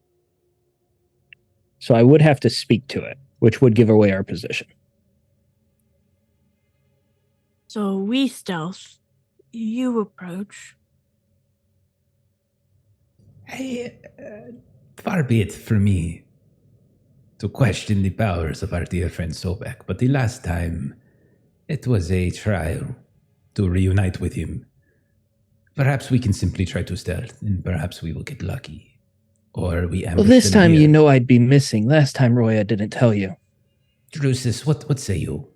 So I would have to speak to it, which would give away our position. So we stealth, you approach. Far be it from me to question the powers of our dear friend Sobek, but the last time it was a trial to reunite with him. Perhaps we can simply try to stealth, and perhaps we will get lucky. Or we ambush Well, this them time here. you know I'd be missing. Last time, Roy, I didn't tell you. Drusus, what say you?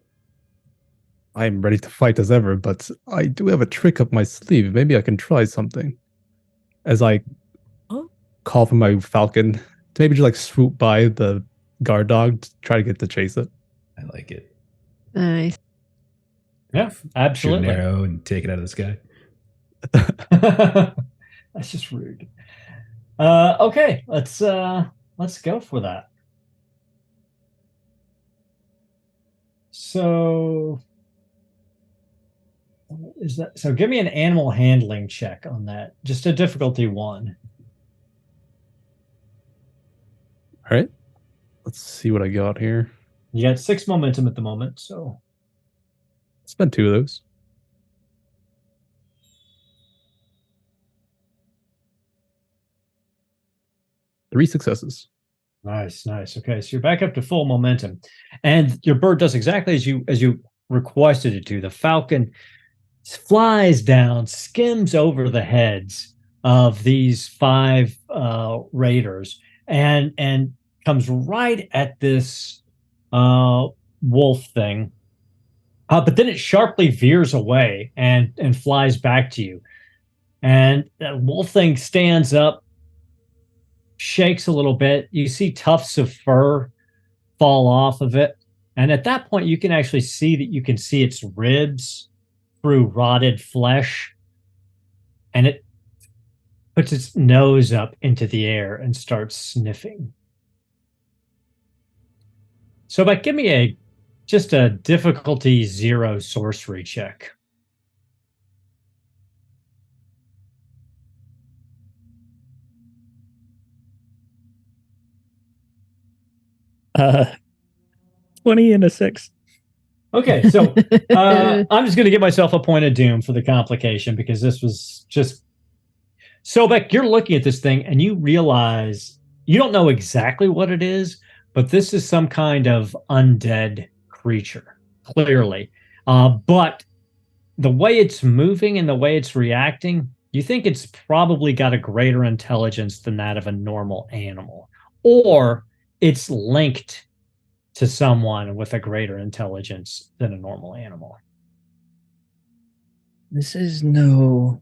I'm ready to fight as ever, but I do have a trick up my sleeve. Maybe I can try something. As I call for my falcon to maybe just like swoop by the guard dog to try to get to chase it. I like it. Nice. Yeah, Shoot absolutely. an arrow and take it out of the sky. That's just rude. Okay, let's go for that. So is that so? Give me an animal handling check on that. Just a difficulty 1. All right. Let's see what I got here. You got 6 momentum at the moment, so Spend 2 of those. 3 successes. nice. Okay, so you're back up to full momentum, and your bird does exactly as you requested it to. The falcon flies down, skims over the heads of these 5 raiders, and comes right at this wolf thing. But then it sharply veers away and flies back to you. And that wolf thing stands up, shakes a little bit. You see tufts of fur fall off of it. And at that point, you can actually see that you can see its ribs through rotted flesh. And it puts its nose up into the air and starts sniffing. So, but give me just a difficulty 0 sorcery check. Uh, 20 and a 6. Okay, so I'm just going to give myself a point of doom for the complication because this was just... Sobek, you're looking at this thing and you realize you don't know exactly what it is, but this is some kind of undead creature, clearly. But the way it's moving and the way it's reacting, you think it's probably got a greater intelligence than that of a normal animal, or it's linked to someone with a greater intelligence than a normal animal. This is no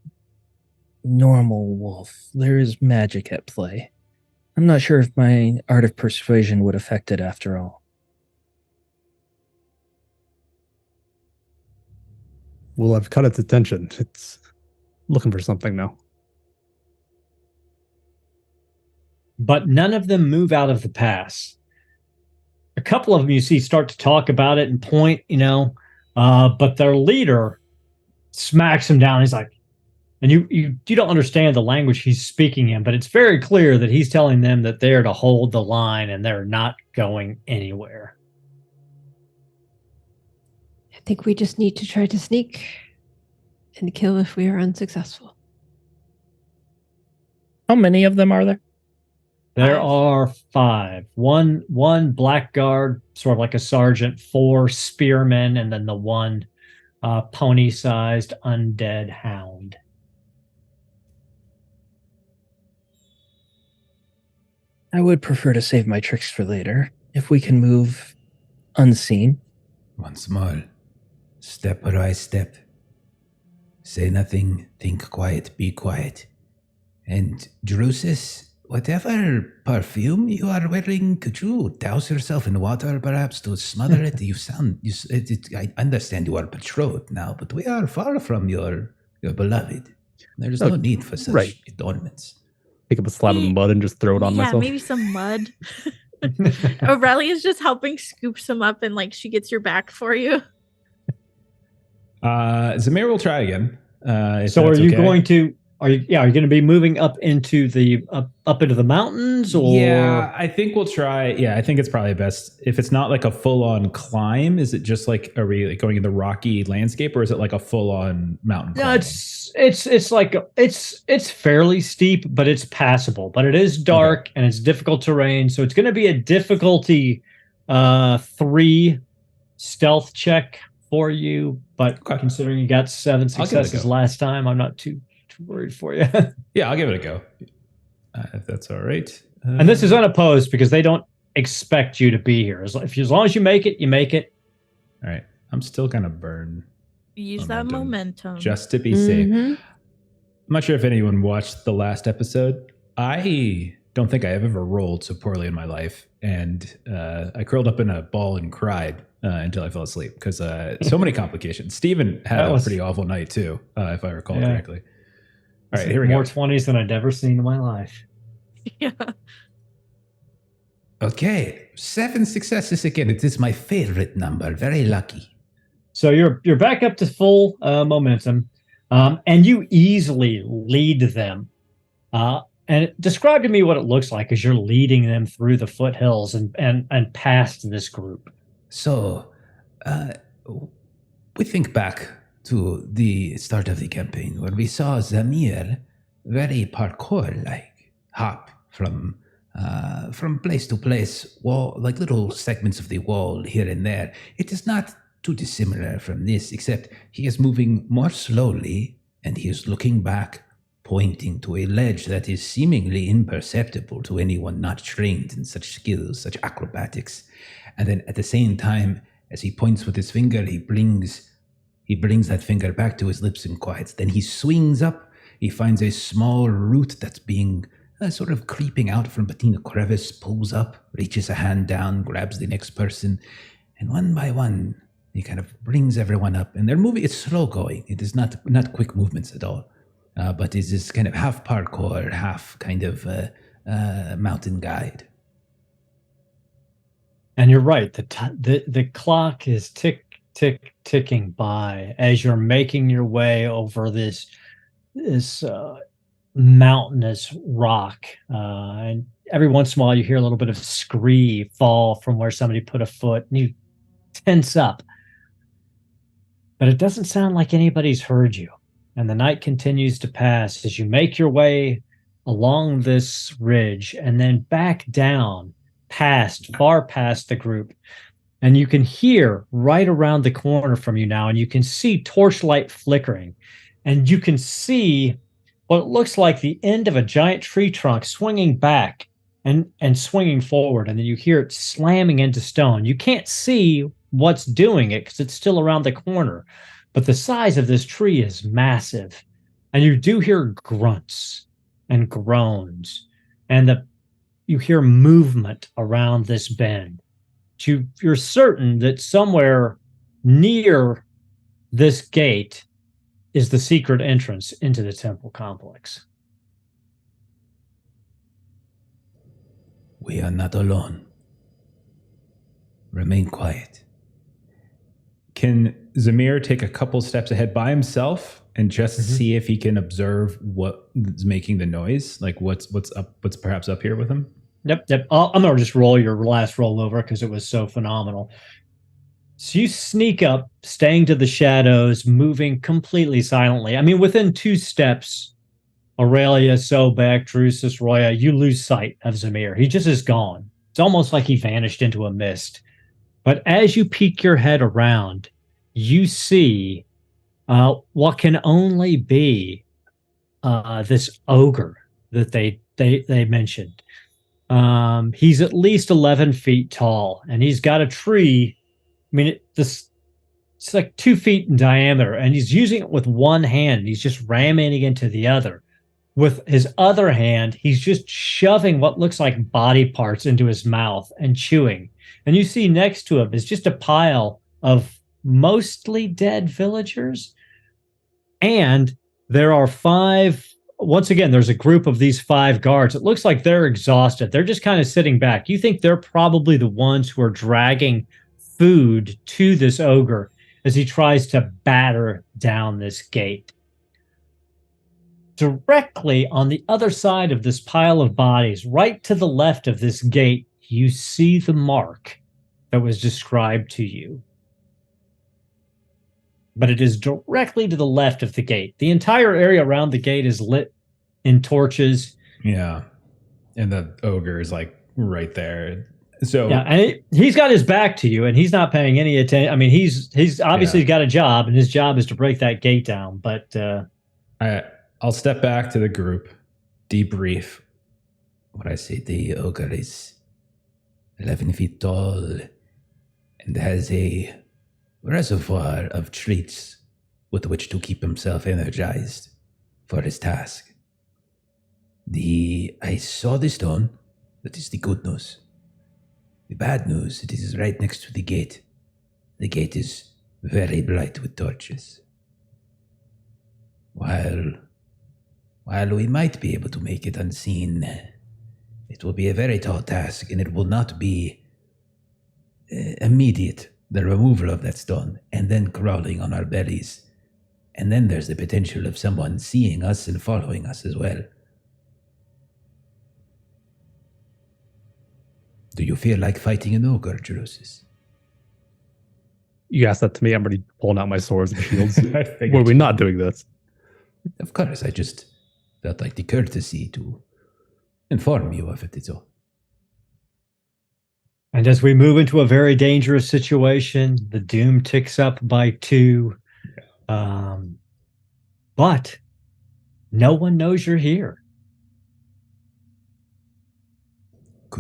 normal wolf. There is magic at play. I'm not sure if my art of persuasion would affect it after all. Well, I've cut its attention. It's looking for something now. But none of them move out of the pass. A couple of them you see start to talk about it and point, but their leader smacks him down. He's like, and you don't understand the language he's speaking in, but it's very clear that he's telling them that they're to hold the line and they're not going anywhere. I think we just need to try to sneak and kill if we are unsuccessful. How many of them are there? There 5. are 5. One blackguard, sort of like a sergeant, 4 spearmen, and then the one pony-sized undead hound. I would prefer to save my tricks for later, if we can move unseen. Once more, step where I step. Say nothing, think quiet, be quiet. And Drusus, whatever perfume you are wearing, could you douse yourself in water perhaps to smother it? I understand you are betrothed now, but we are far from your beloved. There's no need for such adornments. Pick up a slab of mud and just throw it on myself. Maybe some mud. Aurelia's just helping scoop some up, and like she gets your back for you. Zamir will try again. So are you going to? Are you going to be moving up into the mountains? Or Yeah, I think we'll try. Yeah, I think it's probably best if it's not like a full on climb. Is it just like, are we like going in the rocky landscape, or is it like a full on mountain? No, climbing? it's fairly steep, but it's passable. But it is dark and it's difficult terrain, so it's going to be a difficulty 3 stealth check for you. But considering you got 7 successes last time, I'm not too worried for you. Yeah, I'll give it a go if that's all right. And this is unopposed because they don't expect you to be here. As long as you make it, you make it. All right, I'm still gonna burn. Use that momentum just to be safe. I'm not sure if anyone watched the last episode. I don't think I have ever rolled so poorly in my life, and I curled up in a ball and cried until I fell asleep because so many complications. Steven had a pretty awful night too, if I recall correctly. All right, here we go. More 20s than I'd ever seen in my life. Yeah. Okay, 7 successes again. It is my favorite number. Very lucky. So you're back up to full momentum, and you easily lead them. And describe to me what it looks like as you're leading them through the foothills and past this group. So, we think back to the start of the campaign where we saw Zamir very parkour-like hop from place to place, like little segments of the wall here and there. It is not too dissimilar from this, except he is moving more slowly and he is looking back, pointing to a ledge that is seemingly imperceptible to anyone not trained in such skills, such acrobatics. And then at the same time, as he points with his finger, he brings that finger back to his lips and quiets. Then he swings up. He finds a small root that's being sort of creeping out from between a crevice, pulls up, reaches a hand down, grabs the next person, and one by one, he kind of brings everyone up. And they're moving. It's slow going. It is not quick movements at all, but it is kind of half parkour, half kind of mountain guide. And you're right. The clock is ticking by as you're making your way over this mountainous rock, and every once in a while you hear a little bit of scree fall from where somebody put a foot, and you tense up. But it doesn't sound like anybody's heard you. And the night continues to pass as you make your way along this ridge and then back down far past the group. And you can hear right around the corner from you now, and you can see torchlight flickering. And you can see what looks like the end of a giant tree trunk swinging back and swinging forward, and then you hear it slamming into stone. You can't see what's doing it because it's still around the corner, but the size of this tree is massive, and you do hear grunts and groans, and you hear movement around this bend. You're certain that somewhere near this gate is the secret entrance into the temple complex. We are not alone. Remain quiet. Can Zamir take a couple steps ahead by himself and just see if he can observe what is making the noise? Like what's perhaps up here with him? Yep. I'm going to just roll your last roll over because it was so phenomenal. So you sneak up, staying to the shadows, moving completely silently. I mean, within 2 steps, Aurelia, Sobek, Drusus, Roya, you lose sight of Zamir. He just is gone. It's almost like he vanished into a mist. But as you peek your head around, you see what can only be this ogre that they mentioned. He's at least 11 feet tall, and he's got a tree. I mean, it's like 2 feet in diameter, and he's using it with one hand. He's just ramming it into the other. With his other hand, he's just shoving what looks like body parts into his mouth and chewing. And you see next to him is just a pile of mostly dead villagers. And there are 5. Once again, there's a group of these 5 guards. It looks like they're exhausted. They're just kind of sitting back. You think they're probably the ones who are dragging food to this ogre as he tries to batter down this gate. Directly on the other side of this pile of bodies, right to the left of this gate, you see the mark that was described to you. But it is directly to the left of the gate. The entire area around the gate is lit in torches. Yeah. And the ogre is like right there. So yeah, and he's got his back to you, and he's not paying any attention. I mean, he's obviously got a job, and his job is to break that gate down. But I'll step back to the group, debrief. What I say, the ogre is 11 feet tall and has a reservoir of treats with which to keep himself energized for his task. I saw the stone. That is the good news. The bad news, it is right next to the gate. The gate is very bright with torches. While we might be able to make it unseen, it will be a very tall task, and it will not be immediate, the removal of that stone, and then crawling on our bellies. And then there's the potential of someone seeing us and following us as well. Do you feel like fighting an ogre, Drusus? You asked that to me. I'm already pulling out my swords and shields. I figured. Were we not doing this? Of course, I just felt like the courtesy to inform you of it is all. And as we move into a very dangerous situation, the doom ticks up by 2. But no one knows you're here.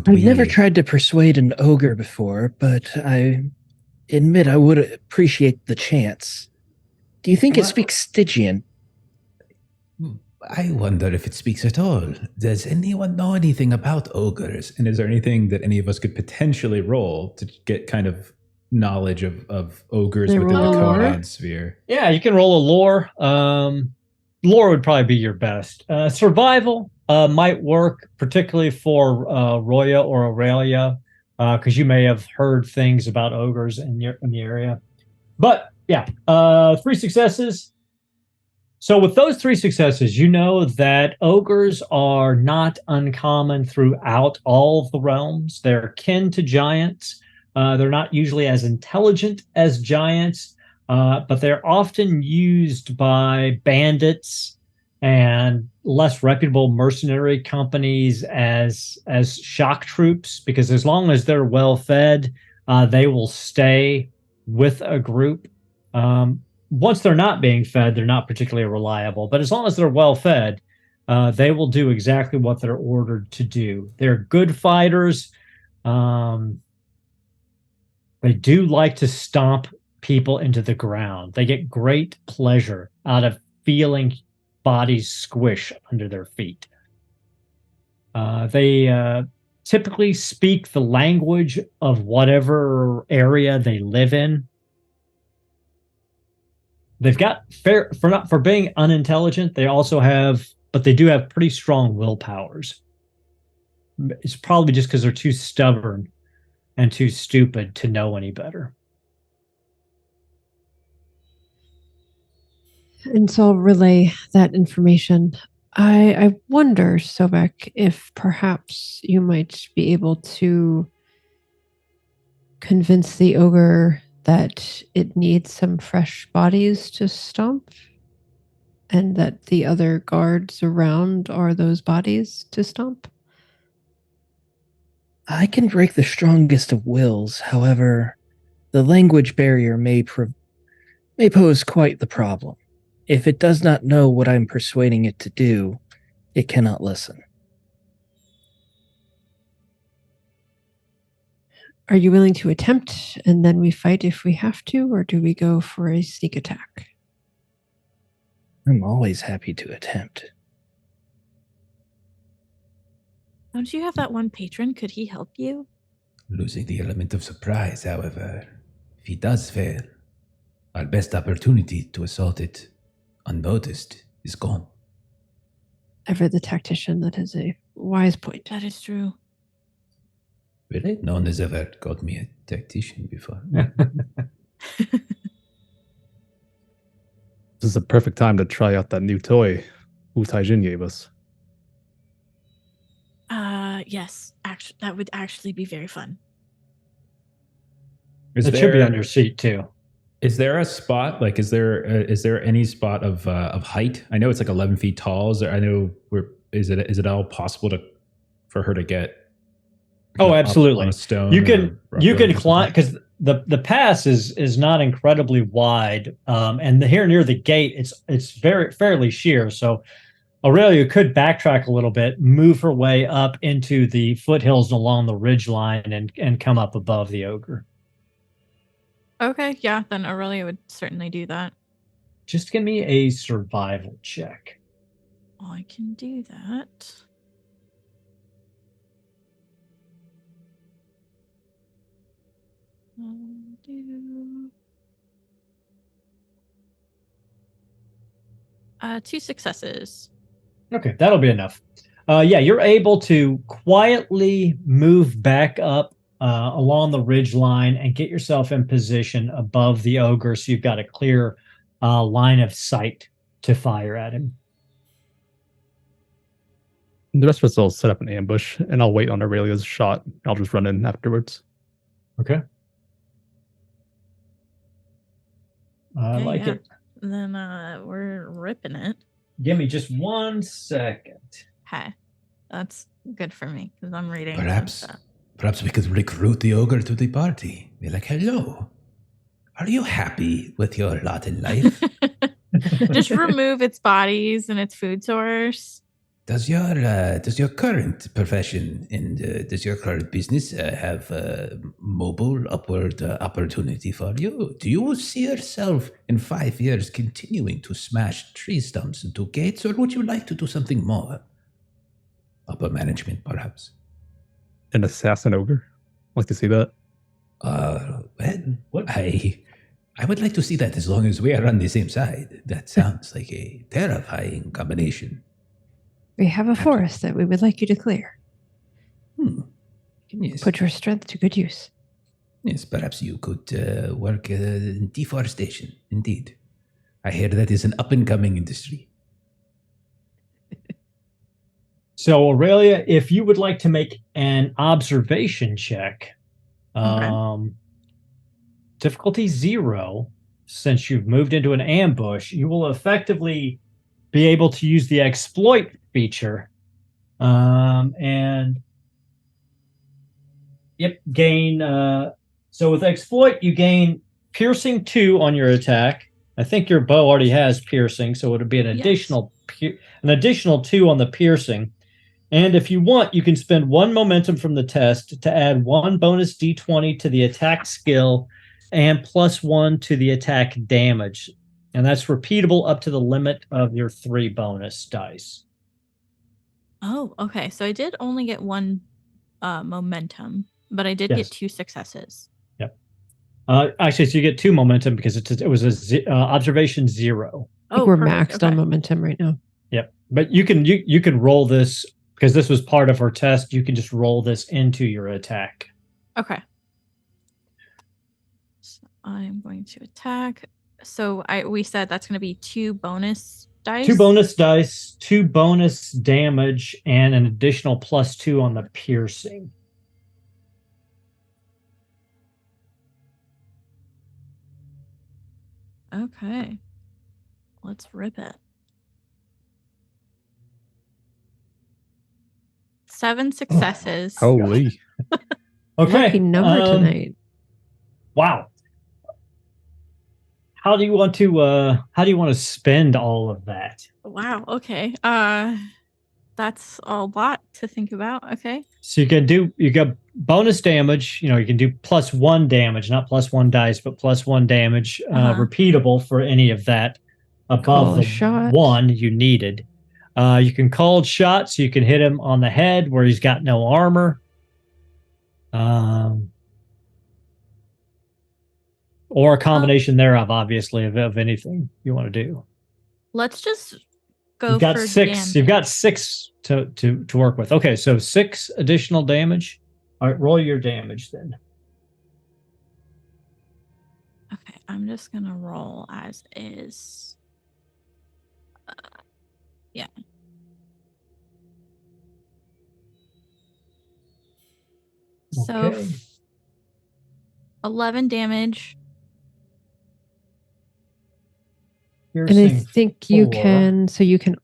I've never tried to persuade an ogre before, but I admit I would appreciate the chance. Do you think it speaks Stygian? I wonder if it speaks at all. Does anyone know anything about ogres? And is there anything that any of us could potentially roll to get kind of knowledge of ogres within the Conan sphere? Yeah, you can roll a lore. Lore would probably be your best. Survival might work, particularly for Roya or Aurelia, because you may have heard things about ogres in the area. But yeah, 3 successes. So with those 3 successes, you know that ogres are not uncommon throughout all of the realms. They're kin to giants. They're not usually as intelligent as giants, but they're often used by bandits and less reputable mercenary companies as shock troops, because as long as they're well fed, they will stay with a group. Once they're not being fed, they're not particularly reliable. But as long as they're well fed, they will do exactly what they're ordered to do. They're good fighters. They do like to stomp people into the ground. They get great pleasure out of feeling bodies squish under their feet. They typically speak the language of whatever area they live in. They've got for being unintelligent. They also have, but they do have pretty strong will powers. It's probably just because they're too stubborn and too stupid to know any better. And so I'll relay that information. I wonder, Sobek, if perhaps you might be able to convince the ogre that it needs some fresh bodies to stomp, and that the other guards around are those bodies to stomp. I can break the strongest of wills. However, the language barrier may pose quite the problem. If it does not know what I'm persuading it to do, it cannot listen. Are you willing to attempt and then we fight if we have to, or do we go for a sneak attack? I'm always happy to attempt. Don't you have that one patron? Could he help you? Losing the element of surprise, however, if he does fail, our best opportunity to assault it unnoticed is gone. Ever the tactician, that is a wise point. That is true. Really? No one has ever called me a tactician before. This is a perfect time to try out that new toy Wu Taijin gave us. Yes. Actually, that would actually be very fun. It should be on your seat too. Is there a spot? Like, is there any spot of height? I know it's like 11 feet tall. Is it all possible for her to get? Oh, absolutely. On a stone You can or climb, because the pass is not incredibly wide, and here near the gate it's fairly sheer. So Aurelia could backtrack a little bit, move her way up into the foothills along the ridge line, and come up above the ogre. Okay, yeah, then Aurelia would certainly do that. Just give me a survival check. I can do that. Two successes. Okay, that'll be enough. Yeah, you're able to quietly move back up along the ridge line and get yourself in position above the ogre, so you've got a clear line of sight to fire at him. The rest of us will set up an ambush, and I'll wait on Aurelia's shot. I'll just run in afterwards. Okay. I like yeah. it. Then we're ripping it. Give me just 1 second. Hey, that's good for me because I'm reading. Perhaps we could recruit the ogre to the party. Be like, hello. Are you happy with your lot in life? Just remove its bodies and its food source. Does your current profession and does your current business have mobile upward opportunity for you? Do you see yourself in 5 years continuing to smash tree stumps into gates, or would you like to do something more? Upper management, perhaps. An assassin ogre? Like to see that? Well, I would like to see that as long as we are on the same side. That sounds like a terrifying combination. We have a forest that we would like you to clear. Yes. Put your strength to good use. Yes, perhaps you could work in deforestation. Indeed. I hear that is an up-and-coming industry. So, Aurelia, if you would like to make an observation check, difficulty 0, since you've moved into an ambush, you will effectively be able to use the exploit feature and gain. So with exploit, you gain piercing 2 on your attack. I think your bow already has piercing, so it would be an additional an additional 2 on the piercing. And if you want, you can spend 1 momentum from the test to add 1 bonus d20 to the attack skill and +1 to the attack damage. And that's repeatable up to the limit of your 3 bonus dice. Oh, okay. So I did only get 1 momentum, but I did get 2 successes. Yep. Actually, so you get 2 momentum because it was a observation 0. I think we're maxed on momentum right now. Yep. But you can roll this because this was part of her test. You can just roll this into your attack. Okay. So I'm going to attack. So we said that's going to be 2 bonus dice. 2 bonus dice, 2 bonus damage, and an additional +2 on the piercing. Okay. Let's rip it. 7 successes. Holy. Okay. Lucky number tonight. Wow. How do you want to spend all of that? Wow. Okay. That's a lot to think about. Okay. So you got bonus damage, you can do +1 damage, not +1 dice, but +1 damage, repeatable for any of that above the shot. 1 you needed. You can call shots, so you can hit him on the head where he's got no armor. Or a combination thereof, obviously, of anything you want to do. Let's just go You've got for 6. damage. You've got 6 to work with. Okay, so 6 additional damage. All right, roll your damage then. Okay, I'm just gonna roll as is. Yeah. So Okay. 11 damage. And I think you can, so you can.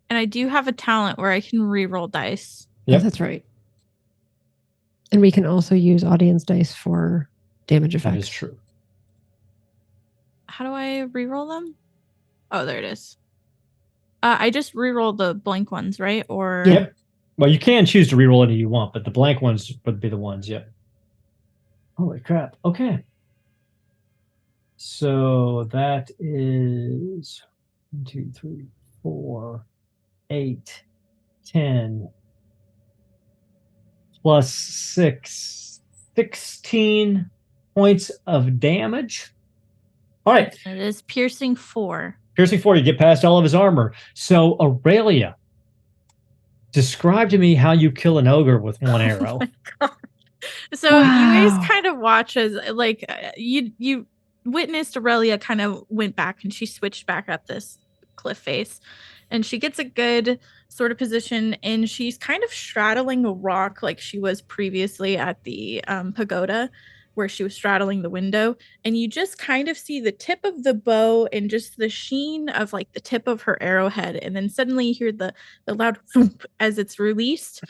And I do have a talent where I can re-roll dice. Yep. Oh, that's right. And we can also use audience dice for damage effects. That is true. How do I re-roll them? Oh, there it is. I just re-roll the blank ones, right? Or Yep. Well, you can choose to re-roll any you want, but the blank ones would be the ones. Yep. Holy crap. Okay. So that is 1, 2, 3, 4, 8, 10 plus 6, 16 points of damage. All right. It is piercing 4. Piercing 4, you get past all of his armor. So Aurelia, describe to me how you kill an ogre with 1 arrow. Oh my God. So you guys kind of watch as you witnessed Aurelia kind of went back and she switched back up this cliff face and she gets a good sort of position and she's kind of straddling a rock like she was previously at the pagoda where she was straddling the window, and you just kind of see the tip of the bow and just the sheen of like the tip of her arrowhead, and then suddenly you hear the loud thump as it's released.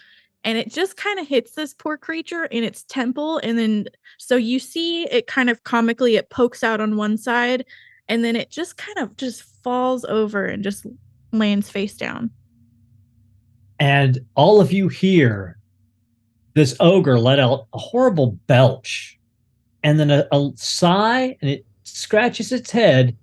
And it just kind of hits this poor creature in its temple. And then, so you see it kind of comically, it pokes out on one side. And then it just kind of just falls over and just lands face down. And all of you hear this ogre let out a horrible belch. And then a sigh, and it scratches its head.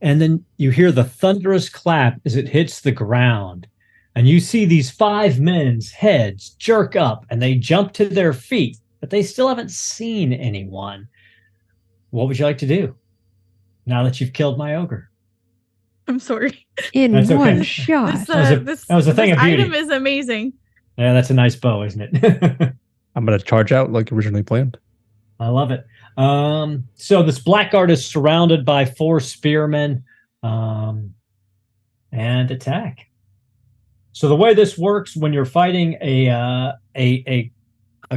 And then you hear the thunderous clap as it hits the ground. And you see these 5 men's heads jerk up and they jump to their feet, but they still haven't seen anyone. What would you like to do now that you've killed my ogre? I'm sorry. In That's okay. one shot. That was a thing of beauty. Item is amazing. Yeah, that's a nice bow, isn't it? I'm going to charge out like originally planned. I love it. So this blackguard is surrounded by 4 spearmen and attack. So the way this works when you're fighting a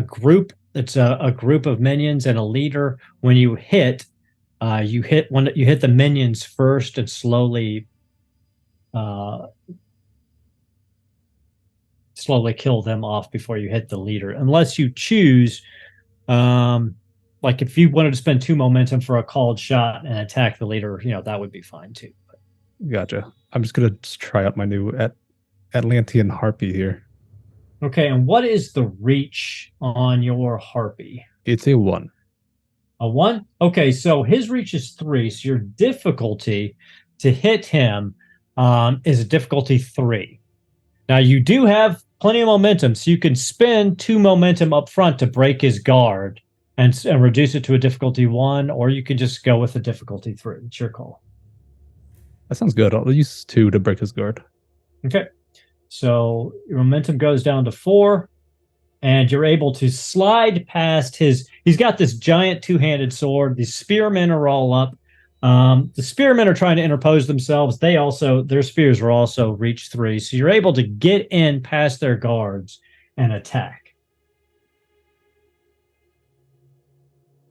group, it's a group of minions and a leader. When you hit the minions first and slowly kill them off before you hit the leader, unless you choose. Like if you wanted to spend 2 momentum for a called shot and attack the leader, that would be fine too. Gotcha. I'm just gonna try out my new Atlantean harpy here. Okay, and what is the reach on your harpy? It's a 1. A 1? Okay, so his reach is 3, so your difficulty to hit him is a difficulty 3. Now, you do have plenty of momentum, so you can spend 2 momentum up front to break his guard and reduce it to a difficulty 1, or you can just go with a difficulty 3. It's your call. That sounds good. I'll use 2 to break his guard. Okay. So your momentum goes down to 4, and you're able to slide past he's got this giant 2-handed sword. The spearmen are all up. The spearmen are trying to interpose themselves. Their spears are also reach 3. So you're able to get in past their guards and attack.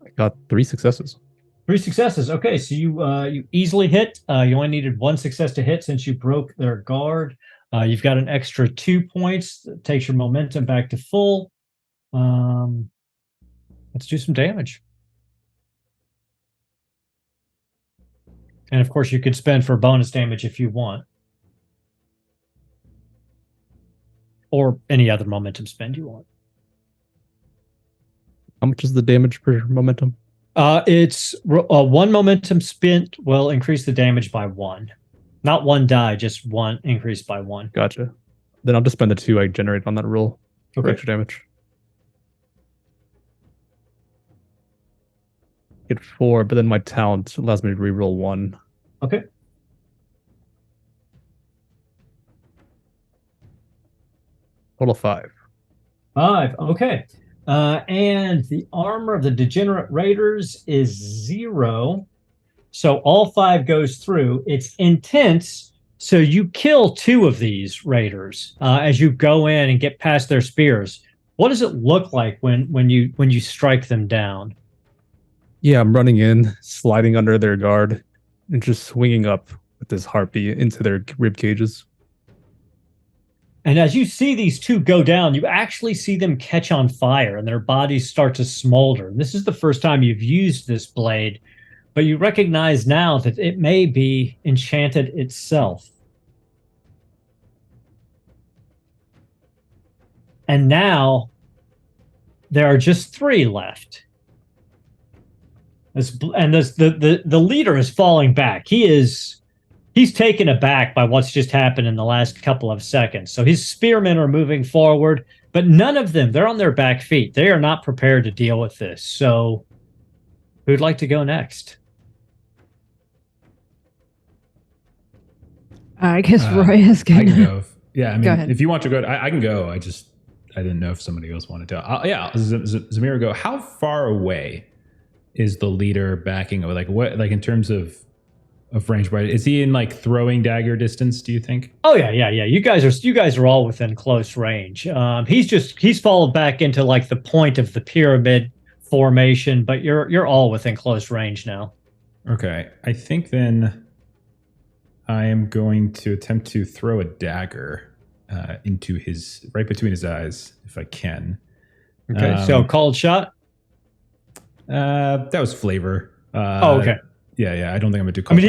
I got 3 successes. 3 successes. Okay, so you easily hit. You only needed 1 success to hit since you broke their guard. You've got an extra 2 points that takes your momentum back to full. Let's do some damage. And of course, you could spend for bonus damage if you want. Or any other momentum spend you want. How much is the damage per momentum? It's 1 momentum spent will increase the damage by 1. Not 1 die, just 1 increase by 1. Gotcha. Then I'll just spend the 2 I generated on that roll for extra damage. Get 4, but then my talent allows me to reroll 1. Okay. Total 5. 5. Okay. And the armor of the degenerate raiders is 0. So all 5 goes through. It's intense. So you kill 2 of these raiders as you go in and get past their spears. What does it look like when you strike them down? Yeah, I'm running in, sliding under their guard, and just swinging up with this harpy into their rib cages. And as you see these 2 go down, you actually see them catch on fire and their bodies start to smolder. And this is the first time you've used this blade, but you recognize now that it may be enchanted itself. And now there are just 3 left. The leader is falling back. He's taken aback by what's just happened in the last couple of seconds. So his spearmen are moving forward, but none of them, they're on their back feet. They are not prepared to deal with this. So who'd like to go next? I guess Roy is I going can to. go. Yeah, I mean, Go ahead. if you want to go, I can go. I didn't know if somebody else wanted to. Yeah, Zamir, go. How far away is the leader backing? Like what? Like in terms of range, right? Is he in like throwing dagger distance? Do you think? Oh yeah. You guys are all within close range. He's followed back into like the point of the pyramid formation, but you're all within close range now. Okay, I think then I am going to attempt to throw a dagger into right between his eyes if I can. Okay, so called shot. That was flavor. Okay. Yeah. I don't think I'm gonna do. I mean,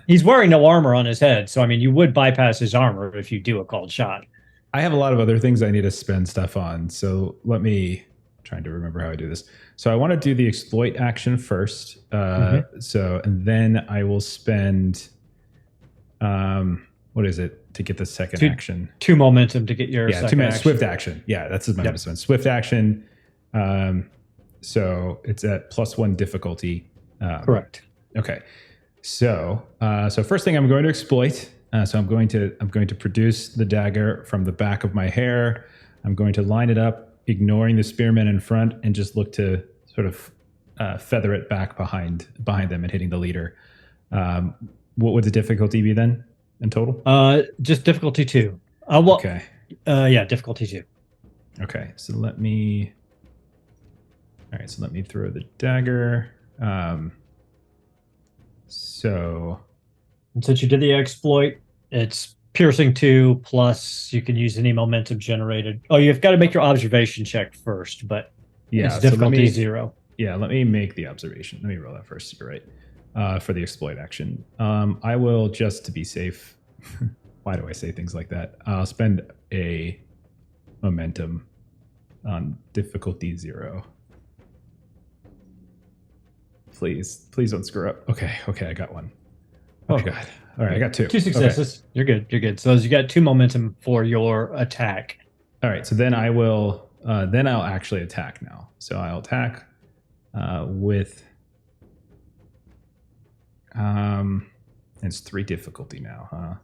he's wearing no armor on his head, so I mean, you would bypass his armor if you do a called shot. I have a lot of other things I need to spend stuff on, so let me trying to remember how I do this. So I want to do the exploit action first. So and then I will spend. What is it to get the second action? 2 momentum to get your second action. Swift action. Yeah, that's my spend. Swift action. So it's at +1 difficulty. Correct. Okay. So first thing I'm going to exploit. So I'm going to produce the dagger from the back of my hair. I'm going to line it up, ignoring the spearmen in front, and just look to sort of feather it back behind them and hitting the leader. What would the difficulty be then in total? Just difficulty 2. Okay. Yeah, difficulty 2. Okay. So let me throw the dagger. And since you did the exploit, it's piercing 2 plus you can use any momentum generated. Oh, you've got to make your observation check first, but it's difficulty 0. Yeah, let me make the observation. Let me roll that first. You're right. for the exploit action. I will, just to be safe. Why do I say things like that? I'll spend a momentum on difficulty 0. Please don't screw up. Okay, I got one. Oh god. All right, I got 2. 2 successes. Okay. You're good. So you got 2 momentum for your attack. All right, so then I will. Then I'll actually attack now. So I'll attack with. It's 3 difficulty now, huh?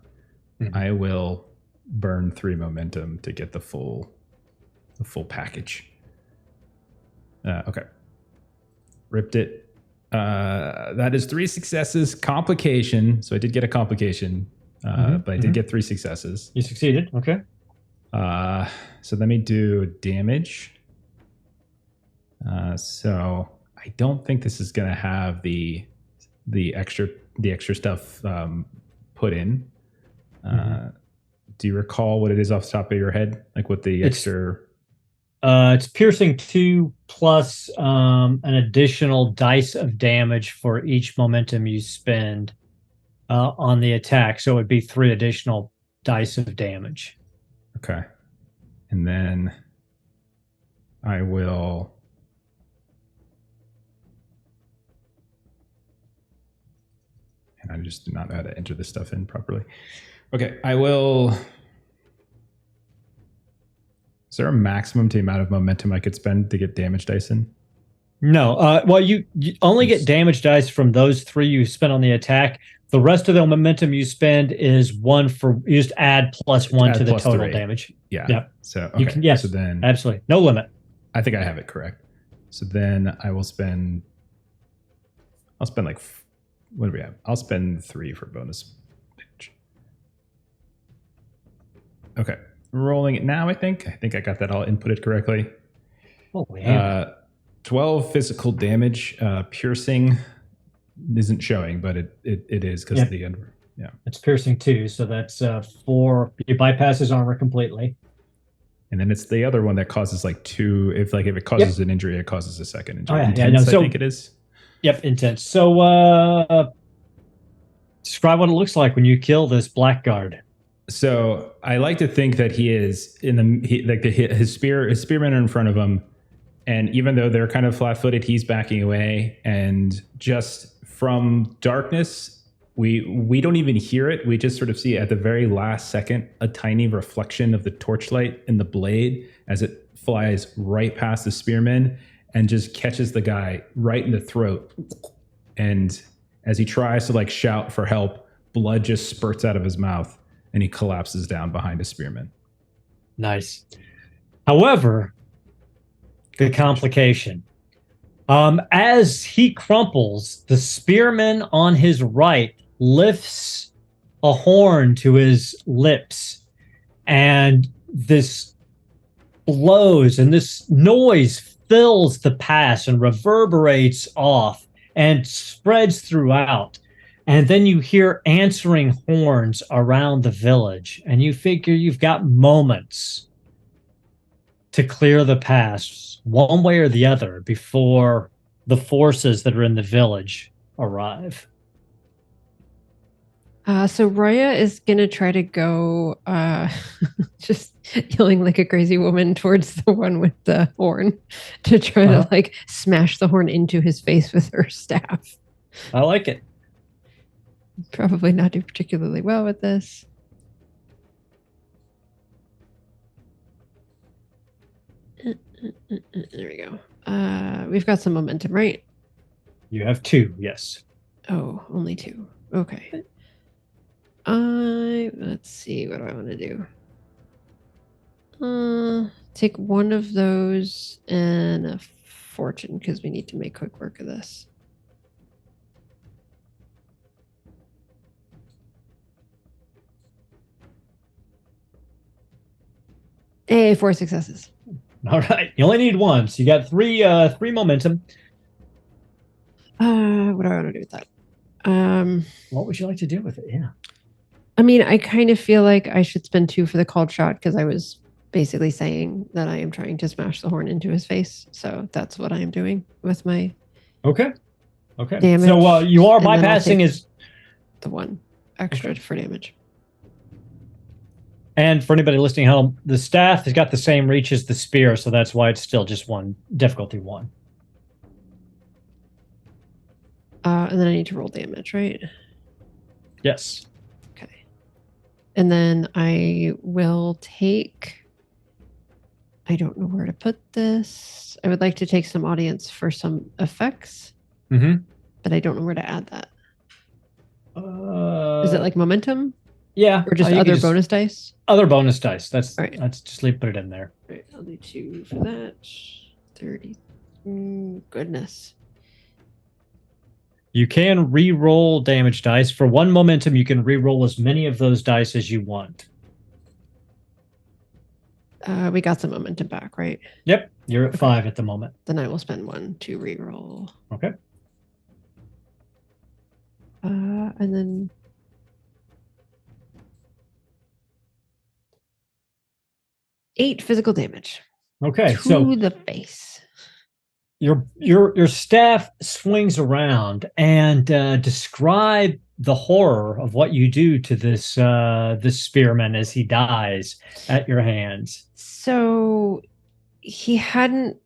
Mm-hmm. I will burn 3 momentum to get the full package. Okay. Ripped it. That is 3 successes. Complication. So I did get a complication, but I did get 3 successes. You succeeded. Okay. So let me do damage. So I don't think this is going to have the extra stuff put in. Do you recall what it is off the top of your head? Like what the extra? It's piercing 2 plus an additional dice of damage for each momentum you spend on the attack. So it would be 3 additional dice of damage. Okay. And then I will. And I just do not know how to enter this stuff in properly. Okay, I will. Is there a maximum to the amount of momentum I could spend to get damage dice in? No. Well, you only get damage dice from those 3 you spent on the attack. The rest of the momentum you spend is 1 for. You just add +1 to the total 3. damage. Yeah. Yep. So okay. You can, yes. So then absolutely no limit. I think I have it correct. So then I will spend. I'll spend like. What do we have? I'll spend 3 for bonus. Okay. Rolling it now, I think. I think I got that all inputted correctly. Oh, yeah. 12 physical damage. Piercing isn't showing, but it is because of the end. Yeah. It's piercing 2, so that's 4. You bypass his armor completely. And then it's the other one that causes like 2. If it causes an injury, it causes a second injury. Oh, yeah. Intense, I think it is. Yep, intense. So describe what it looks like when you kill this blackguard. So I like to think that he is his spearmen are in front of him, and even though they're kind of flat-footed, he's backing away, and just from darkness, we don't even hear it. We just sort of see at the very last second a tiny reflection of the torchlight in the blade as it flies right past the spearmen and just catches the guy right in the throat. And as he tries to shout for help, blood just spurts out of his mouth. And he collapses down behind a spearman. Nice. However, the complication. As he crumples, the spearman on his right lifts a horn to his lips. And this blows, and this noise fills the pass and reverberates off and spreads throughout. And then you hear answering horns around the village, and you figure you've got moments to clear the pass one way or the other before the forces that are in the village arrive. So Raya is going to try to go just yelling like a crazy woman towards the one with the horn to try to smash the horn into his face with her staff. I like it. Probably not do particularly well with this. There we go. We've got some momentum, right? You have 2, yes. Oh, only 2. Okay. Let's see, what do I want to do? Take one of those and a fortune because we need to make quick work of this. Hey, 4 successes. All right. You only need 1, so you got 3 momentum. What do I want to do with that? What would you like to do with it? Yeah. I mean, I kind of feel like I should spend 2 for the called shot because I was basically saying that I am trying to smash the horn into his face. So that's what I am doing with my... Okay. Okay. Damage, So you are and then I'll bypassing take his. the 1 extra for damage. And for anybody listening at home, the staff has got the same reach as the spear, so that's why it's still just 1 difficulty 1. And then I need to roll damage, right? Yes. Okay. And then I will take. I don't know where to put this. I would like to take some audience for some effects, but I don't know where to add that. Is it like momentum? Yeah. Or just you can other bonus dice? Other bonus dice. That's All right. Let's just put it in there. All right, I'll do 2 for that. 30. Goodness. You can re-roll damage dice. For 1 momentum, you can re-roll as many of those dice as you want. We got some momentum back, right? Yep. You're at 5 at the moment. Then I will spend 1 to re-roll. Okay. And then 8 physical damage. Okay. To the face. Your staff swings around and describe the horror of what you do to this spearman as he dies at your hands. So he hadn't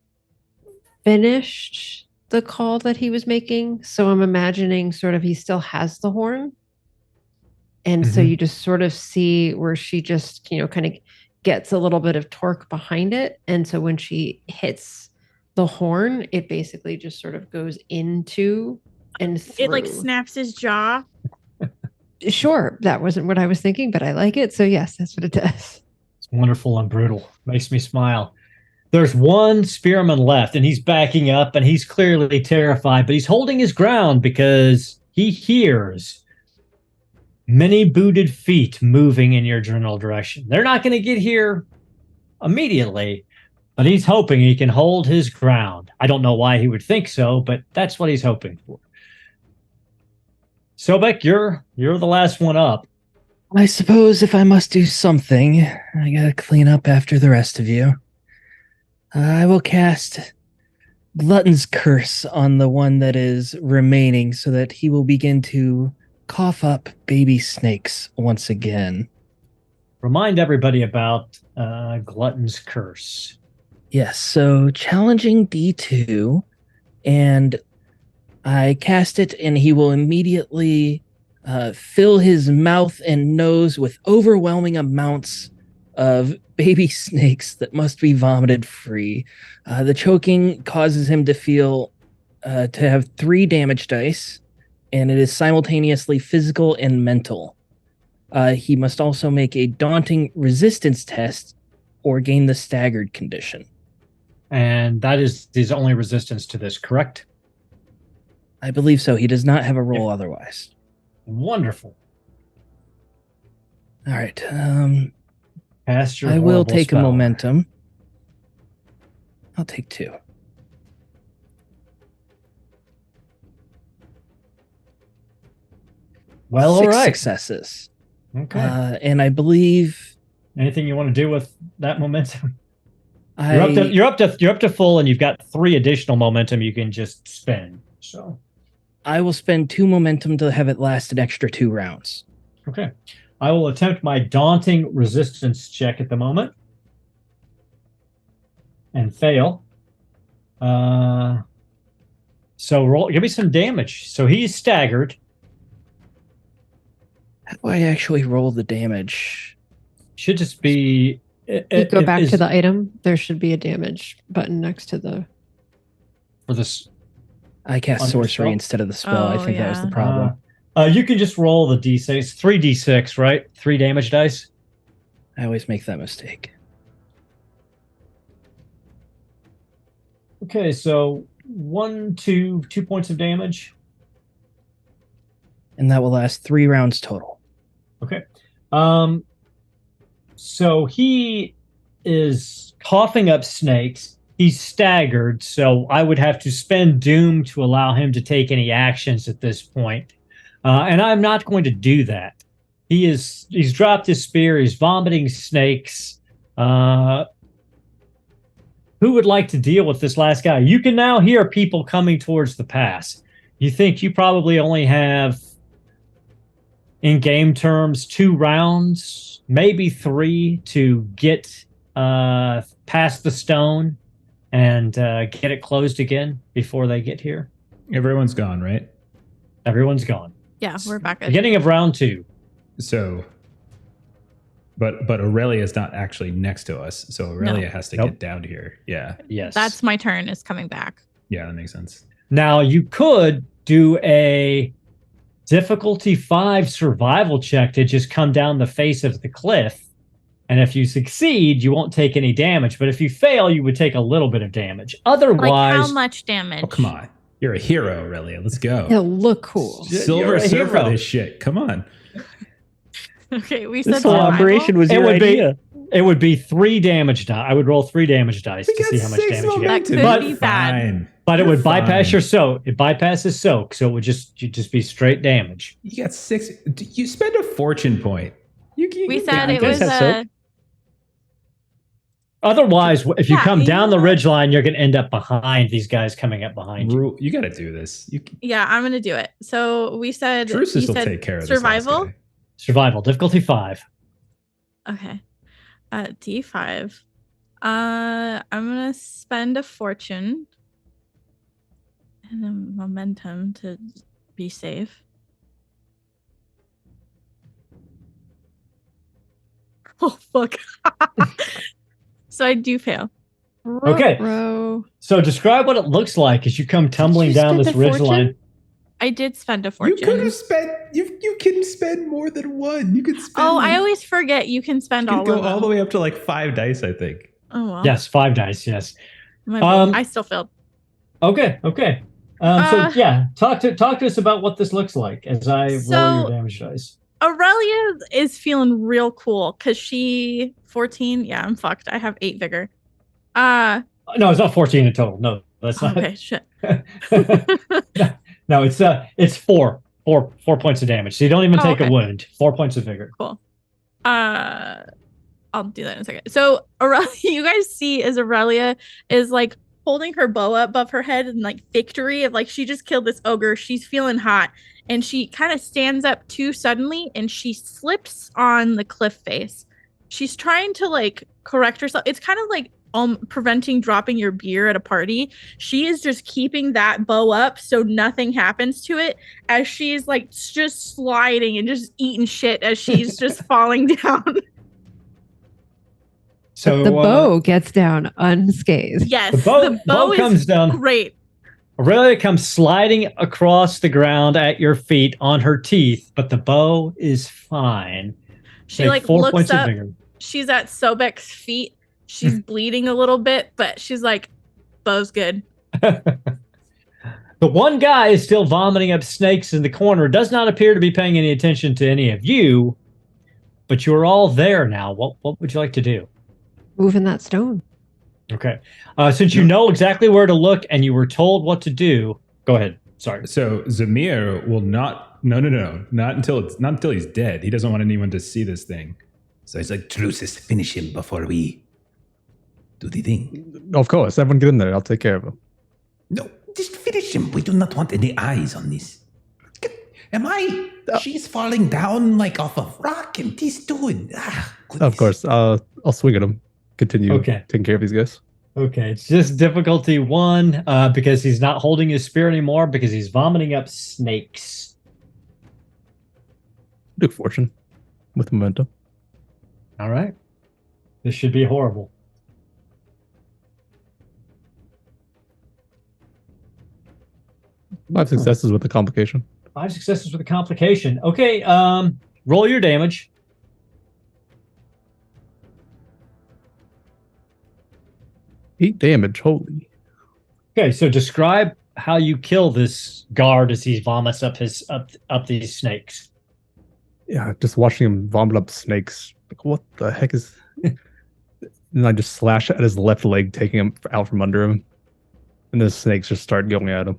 finished the call that he was making. So I'm imagining sort of he still has the horn. And so you just sort of see where she just, kind of gets a little bit of torque behind it. And so when she hits the horn, it basically just sort of goes into and through. It like snaps his jaw. Sure, that wasn't what I was thinking, but I like it. So yes, that's what it does. It's wonderful and brutal. Makes me smile. There's 1 spearman left, and he's backing up, and he's clearly terrified, but he's holding his ground because he hears many booted feet moving in your general direction. They're not going to get here immediately, but he's hoping he can hold his ground. I don't know why he would think so, but that's what he's hoping for. Sobek, you're the last one up. I suppose if I must do something, I gotta clean up after the rest of you. I will cast Glutton's Curse on the one that is remaining so that he will begin to cough up baby snakes once again. Remind everybody about Glutton's Curse. Yes, so challenging D2, and I cast it, and he will immediately fill his mouth and nose with overwhelming amounts of baby snakes that must be vomited free. The choking causes him to feel to have 3 damage dice, and it is simultaneously physical and mental. He must also make a daunting resistance test or gain the staggered condition. And that is his only resistance to this, correct? I believe so. He does not have a roll otherwise. Wonderful. All right. Cast your I will horrible take spell. a momentum. I'll take 2. Well, 6 all right. successes. Okay. And I believe Anything you want to do with that momentum? I You're up to full, and you've got 3 additional momentum you can just spend. So I will spend 2 momentum to have it last an extra 2 rounds. okay, I will attempt my daunting resistance check at the moment and fail. So roll. Give me some damage. So he's staggered. How do I actually roll the damage? Should just be. You go back to the item. There should be a damage button next to the. For this. I cast Under sorcery spell? instead of the spell. I Oh, think that was the yeah. problem. You can just roll the d6. 3d6, right? 3 damage dice. I always make that mistake. Okay, so 2 points of damage. And that will last 3 rounds total. Okay. So he is coughing up snakes. He's staggered, so I would have to spend doom to allow him to take any actions at this point. And I'm not going to do that. He's dropped his spear, he's vomiting snakes. Who would like to deal with this last guy? You can now hear people coming towards the pass. you think you probably only have, in game terms, 2 rounds, maybe 3 to get past the stone and get it closed again before they get here. Everyone's gone, right? Everyone's gone. Yeah, we're back at Beginning of round 2. So, but Aurelia's not actually next to us, so Aurelia has to get down here. Yeah. Yes. That's my turn is coming back. Yeah, that makes sense. Now, you could do a difficulty 5 survival check to just come down the face of the cliff. And if you succeed, you won't take any damage. But if you fail, you would take a little bit of damage. Otherwise, Like how much damage? Oh, come on. You're a hero, Aurelia. Let's go. It'll look cool. Silver You're a Surfer hero. this shit. Come on. Okay, we said This whole survival. operation was It your would be- idea. it would be 3 damage die. I would roll 3 damage dice to see how much damage you That get. could But- be bad. Fine. But it You're would bypass fine. your soak. It bypasses soak, so it would just be straight damage. You got 6. You spend a fortune point. You We said got it this. was has soap? Otherwise, if you Yeah, come you down know the what? ridge line, you're going to end up behind these guys coming up behind you. You got to do this. Yeah, I'm gonna do it. So we said Drusus you will said take care of this last survival. guy. Survival, difficulty 5. Okay. D5. I'm gonna spend a fortune and a momentum to be safe. Oh fuck. So I do fail. Okay. Ruh-roh. So describe what it looks like as you come tumbling you down spend this a ridge fortune? line. I did spend a You fortune. could have spent. You can spend more than one. You could spend. Oh, I always forget you can spend you all could go of them. all the way up to like 5 dice, I think. Oh well. Yes, 5 dice, yes. My bad. Um, I still failed. Okay. So yeah, talk to us about what this looks like as I roll So- your damage dice. Aurelia is feeling real cool because she 14. Yeah, I'm fucked. I have 8 vigor. No, it's not 14 in total. No, that's not. Okay, shit. No, it's 4 points of damage. So you don't even Oh, take okay. a wound. 4 points of vigor. Cool. I'll do that in a second. So Aurelia, you guys see as Aurelia is like holding her bow up above her head and like victory of like she just killed this ogre. She's feeling hot. And she kind of stands up too suddenly and she slips on the cliff face. She's trying to like correct herself. It's kind of like preventing dropping your beer at a party. She is just keeping that bow up so nothing happens to it as she's like just sliding and just eating shit as she's just falling down. So The bow gets down unscathed. Yes, the bow is comes down. great. Aurelia comes sliding across the ground at your feet on her teeth, but the bow is fine. She Take like 4 looks points up. of vigor. She's at Sobek's feet. She's bleeding a little bit, but she's like, bow's good. The one guy is still vomiting up snakes in the corner, does not appear to be paying any attention to any of you, but you're all there now. What would you like to do? Moving that stone. Okay. Since you know exactly where to look and you were told what to do, go ahead. Sorry. So Zamir will not. No. Not until he's dead. He doesn't want anyone to see this thing. So it's like, Drusus, finish him before we do the thing. Of course, everyone get in there. I'll take care of him. No, just finish him. We do not want any eyes on this. Am I? She's falling down like off a rock, and he's doing. Goodness. Of course, I'll swing at him. Continue Okay. taking care of these guys. Okay, it's just difficulty 1 because he's not holding his spear anymore because he's vomiting up snakes. Do fortune with momentum. All right. This should be horrible. Five successes with a complication. 5 successes with a complication. Okay, roll your damage. Eight damage. Holy. Okay, so describe how you kill this guard as he vomits up up these snakes. Yeah, just watching him vomit up snakes. Like, what the heck is? And I just slash at his left leg, taking him out from under him, and the snakes just start going at him.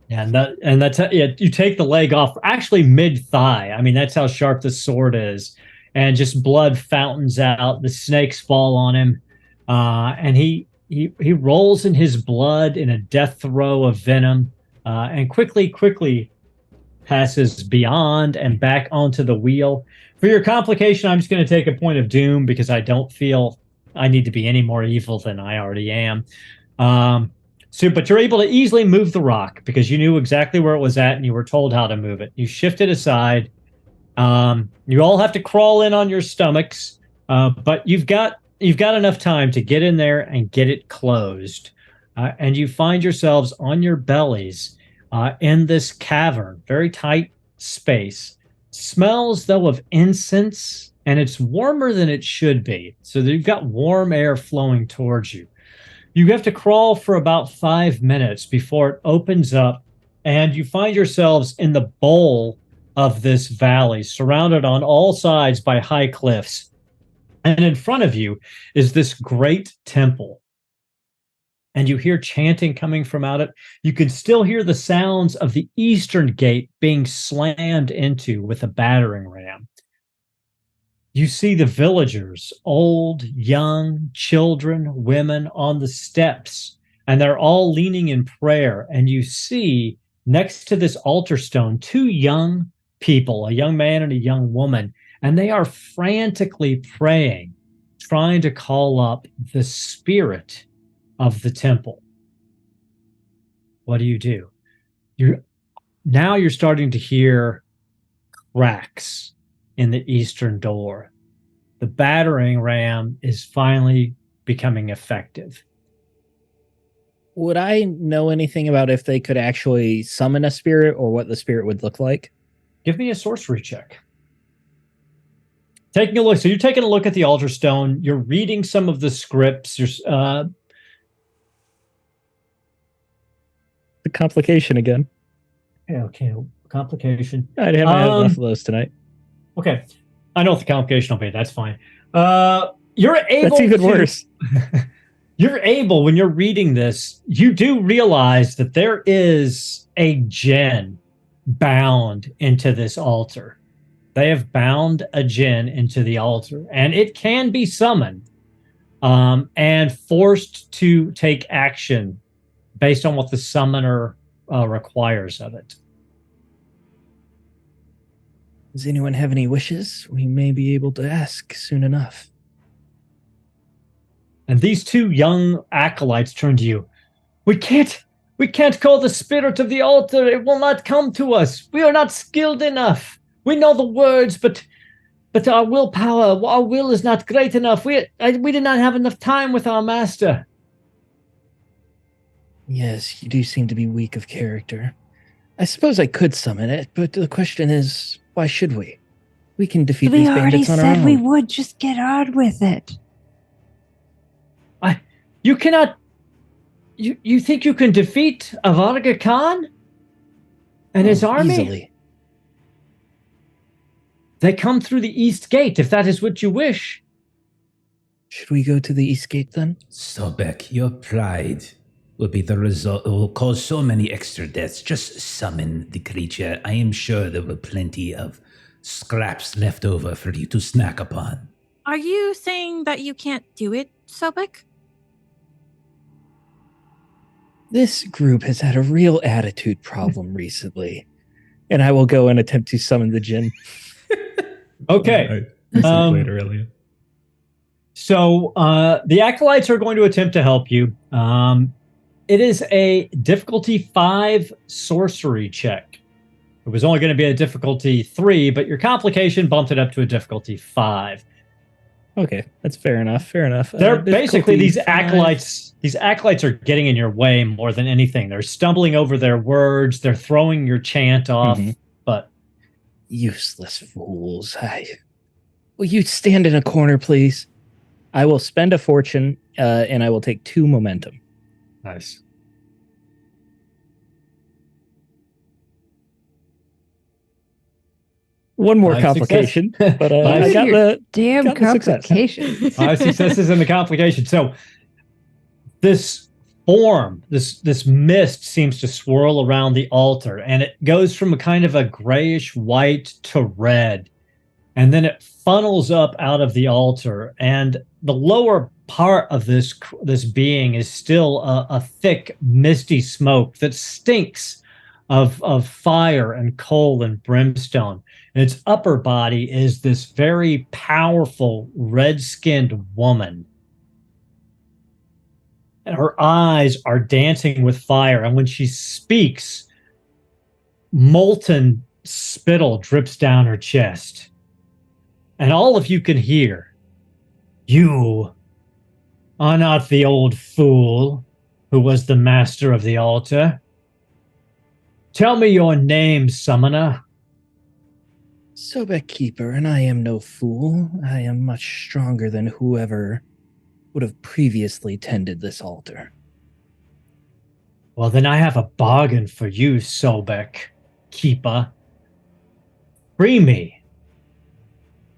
Yeah, and that's you take the leg off, actually mid thigh. I mean, that's how sharp the sword is, and just blood fountains out. The snakes fall on him, and he rolls in his blood in a death throe of venom. and quickly passes beyond and back onto the wheel. For your complication, I'm just going to take a point of doom because I don't feel I need to be any more evil than I already am. But you're able to easily move the rock because you knew exactly where it was at and you were told how to move it. You shift it aside. You all have to crawl in on your stomachs, but you've got enough time to get in there and get it closed. And you find yourselves on your bellies in this cavern, very tight space. Smells, though, of incense, and it's warmer than it should be. So you've got warm air flowing towards you. You have to crawl for about 5 minutes before it opens up, and you find yourselves in the bowl of this valley, surrounded on all sides by high cliffs. And in front of you is this great temple. And you hear chanting coming from out it. You can still hear the sounds of the eastern gate being slammed into with a battering ram. You see the villagers, old, young, children, women on the steps, and they're all leaning in prayer. And you see next to this altar stone 2 young people, a young man and a young woman, and they are frantically praying, trying to call up the spirit of the temple. What do? You're starting to hear cracks in the eastern door. The battering ram is finally becoming effective. Would I know anything about if they could actually summon a spirit or what the spirit would look like? Give me a sorcery check. Taking a look. So you're taking a look at the altar stone. You're reading some of the scripts. The complication again. Okay. Complication. I haven't had enough of those tonight. Okay. I know what the complication will be. That's fine. You're able. That's even worse. You're able, when you're reading this, you do realize that there is a djinn bound into this altar. They have bound a djinn into the altar, and it can be summoned and forced to take action based on what the summoner requires of it. Does anyone have any wishes? We may be able to ask soon enough. And these 2 young acolytes turn to you. We can't call the spirit of the altar. It will not come to us. We are not skilled enough. We know the words, but our willpower, our will is not great enough. We did not have enough time with our master. Yes, you do seem to be weak of character. I suppose I could summon it, but the question is, why should we? We can defeat these bandits on our own. We already said we would. Just get on with it. You cannot. You think you can defeat Avarga Khan and his army? Easily. They come through the East Gate, if that is what you wish. Should we go to the East Gate then? Sobek, your pride will be the result. It will cause so many extra deaths. Just summon the creature. I am sure there were plenty of scraps left over for you to snack upon. Are you saying that you can't do it, Sobek? This group has had a real attitude problem recently, and I will go and attempt to summon the djinn. Okay. Later, earlier. So the acolytes are going to attempt to help you. It is a difficulty 5 sorcery check. It was only going to be a difficulty 3, but your complication bumped it up to a difficulty 5. Okay, that's fair enough. Fair enough. They're basically these 5. acolytes. These acolytes are getting in your way more than anything. They're stumbling over their words. They're throwing your chant off. But useless fools! Will you stand in a corner, please? I will spend a fortune, and I will take 2 momentum. Nice. One more 5 complication, success. but Five I got the Damn got the success. complication. 5 successes in the complication. So this form, this mist seems to swirl around the altar, and it goes from a kind of a grayish white to red, and then it funnels up out of the altar, and the lower part of this being is still a thick, misty smoke that stinks of fire and coal and brimstone. And its upper body is this very powerful red-skinned woman. And her eyes are dancing with fire. And when she speaks, molten spittle drips down her chest. And all of you can hear, "You are not the old fool who was the master of the altar. Tell me your name, summoner." Sobek Keeper, and I am no fool. I am much stronger than whoever would have previously tended this altar. "Well, then I have a bargain for you, Sobek Keeper. Free me.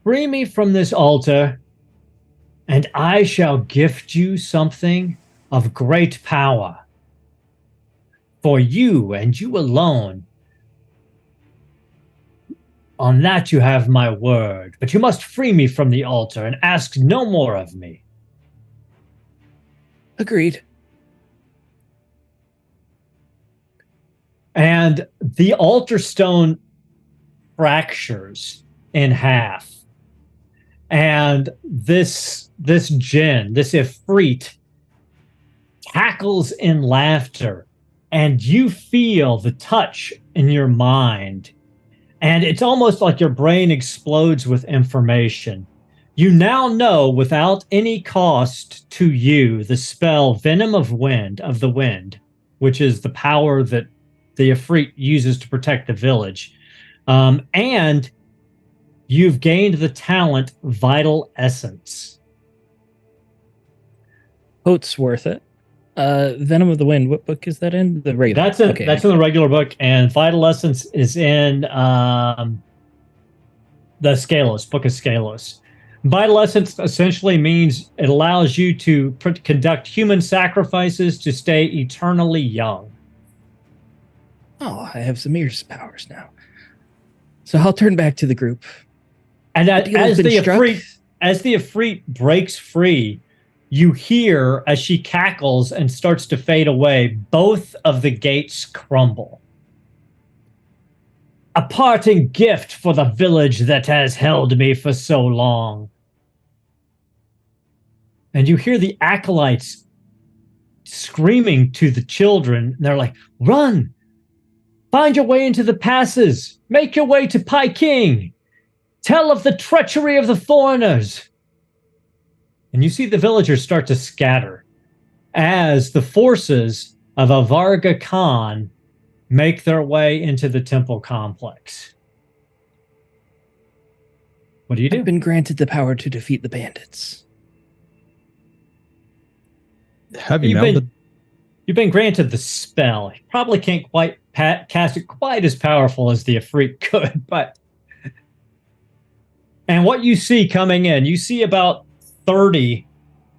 Free me from this altar, and I shall gift you something of great power. For you and you alone. On that you have my word, but you must free me from the altar and ask no more of me." Agreed. And the altar stone fractures in half. And this djinn, this ifrit, cackles in laughter, and you feel the touch in your mind. And it's almost like your brain explodes with information. You now know, without any cost to you, the spell Venom of the Wind, which is the power that the Ifrit uses to protect the village. And you've gained the talent Vital Essence. Oat's worth it. Venom of the Wind, what book is that in? The regular. That's in the regular book, and Vital Essence is in the Scalos, Book of Scalos. Vital Essence essentially means it allows you to conduct human sacrifices to stay eternally young. Oh, I have Zamir's powers now. So I'll turn back to the group. And as the Ifrit breaks free, you hear, as she cackles and starts to fade away, both of the gates crumble. "A parting gift for the village that has held me for so long." And you hear the acolytes screaming to the children. They're like, "Run! Find your way into the passes! Make your way to Pai King! Tell of the treachery of the foreigners!" And you see the villagers start to scatter as the forces of Avarga Khan make their way into the temple complex. What do you do? I've been granted the power to defeat the bandits. Have you now? You've been granted the spell. You probably can't quite cast it quite as powerful as the Ifrit could, but... And what you see coming in, you see about 30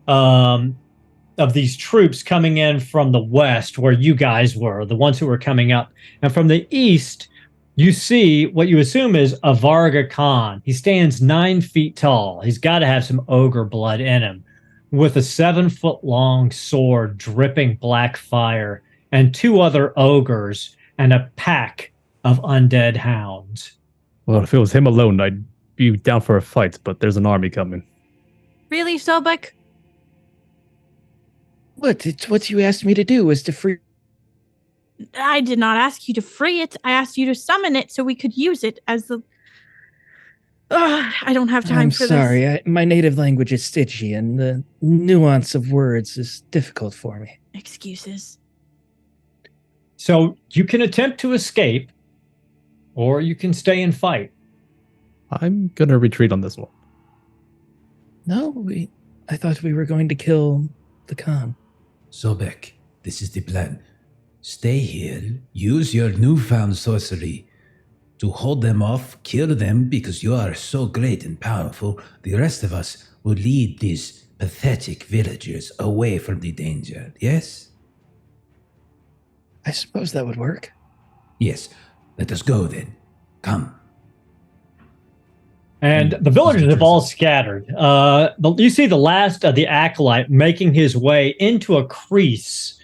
of these troops coming in from the west, where you guys were, the ones who were coming up. And from the east, you see what you assume is Avarga Khan. He stands 9 feet tall. He's got to have some ogre blood in him, with a 7-foot-long sword dripping black fire, and 2 other ogres and a pack of undead hounds. Well, if it was him alone, I'd be down for a fight, but there's an army coming. Really, Sobek? What? It's what you asked me to do, was to free... I did not ask you to free it. I asked you to summon it so we could use it as the... I don't have time for this. I'm sorry. My native language is Stygian, and the nuance of words is difficult for me. Excuses. So you can attempt to escape, or you can stay and fight. I'm gonna retreat on this one. No, I thought we were going to kill the Khan. Sobek, this is the plan. Stay here, use your newfound sorcery to hold them off, kill them because you are so great and powerful. The rest of us will lead these pathetic villagers away from the danger, yes? I suppose that would work. Yes, let us go then. Come. And the villagers have all scattered. You see the last of the acolyte making his way into a crease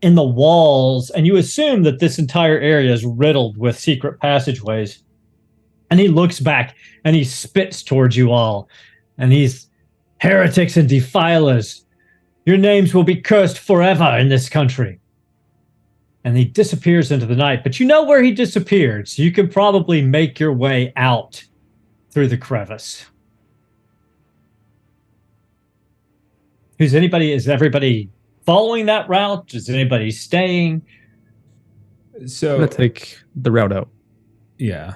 in the walls, and you assume that this entire area is riddled with secret passageways. And he looks back and he spits towards you all. And he's, heretics and defilers, your names will be cursed forever in this country. And he disappears into the night. But you know where he disappeared, so you can probably make your way out through the crevice. Is everybody following that route? Is anybody staying? So I'm gonna take the route out. yeah.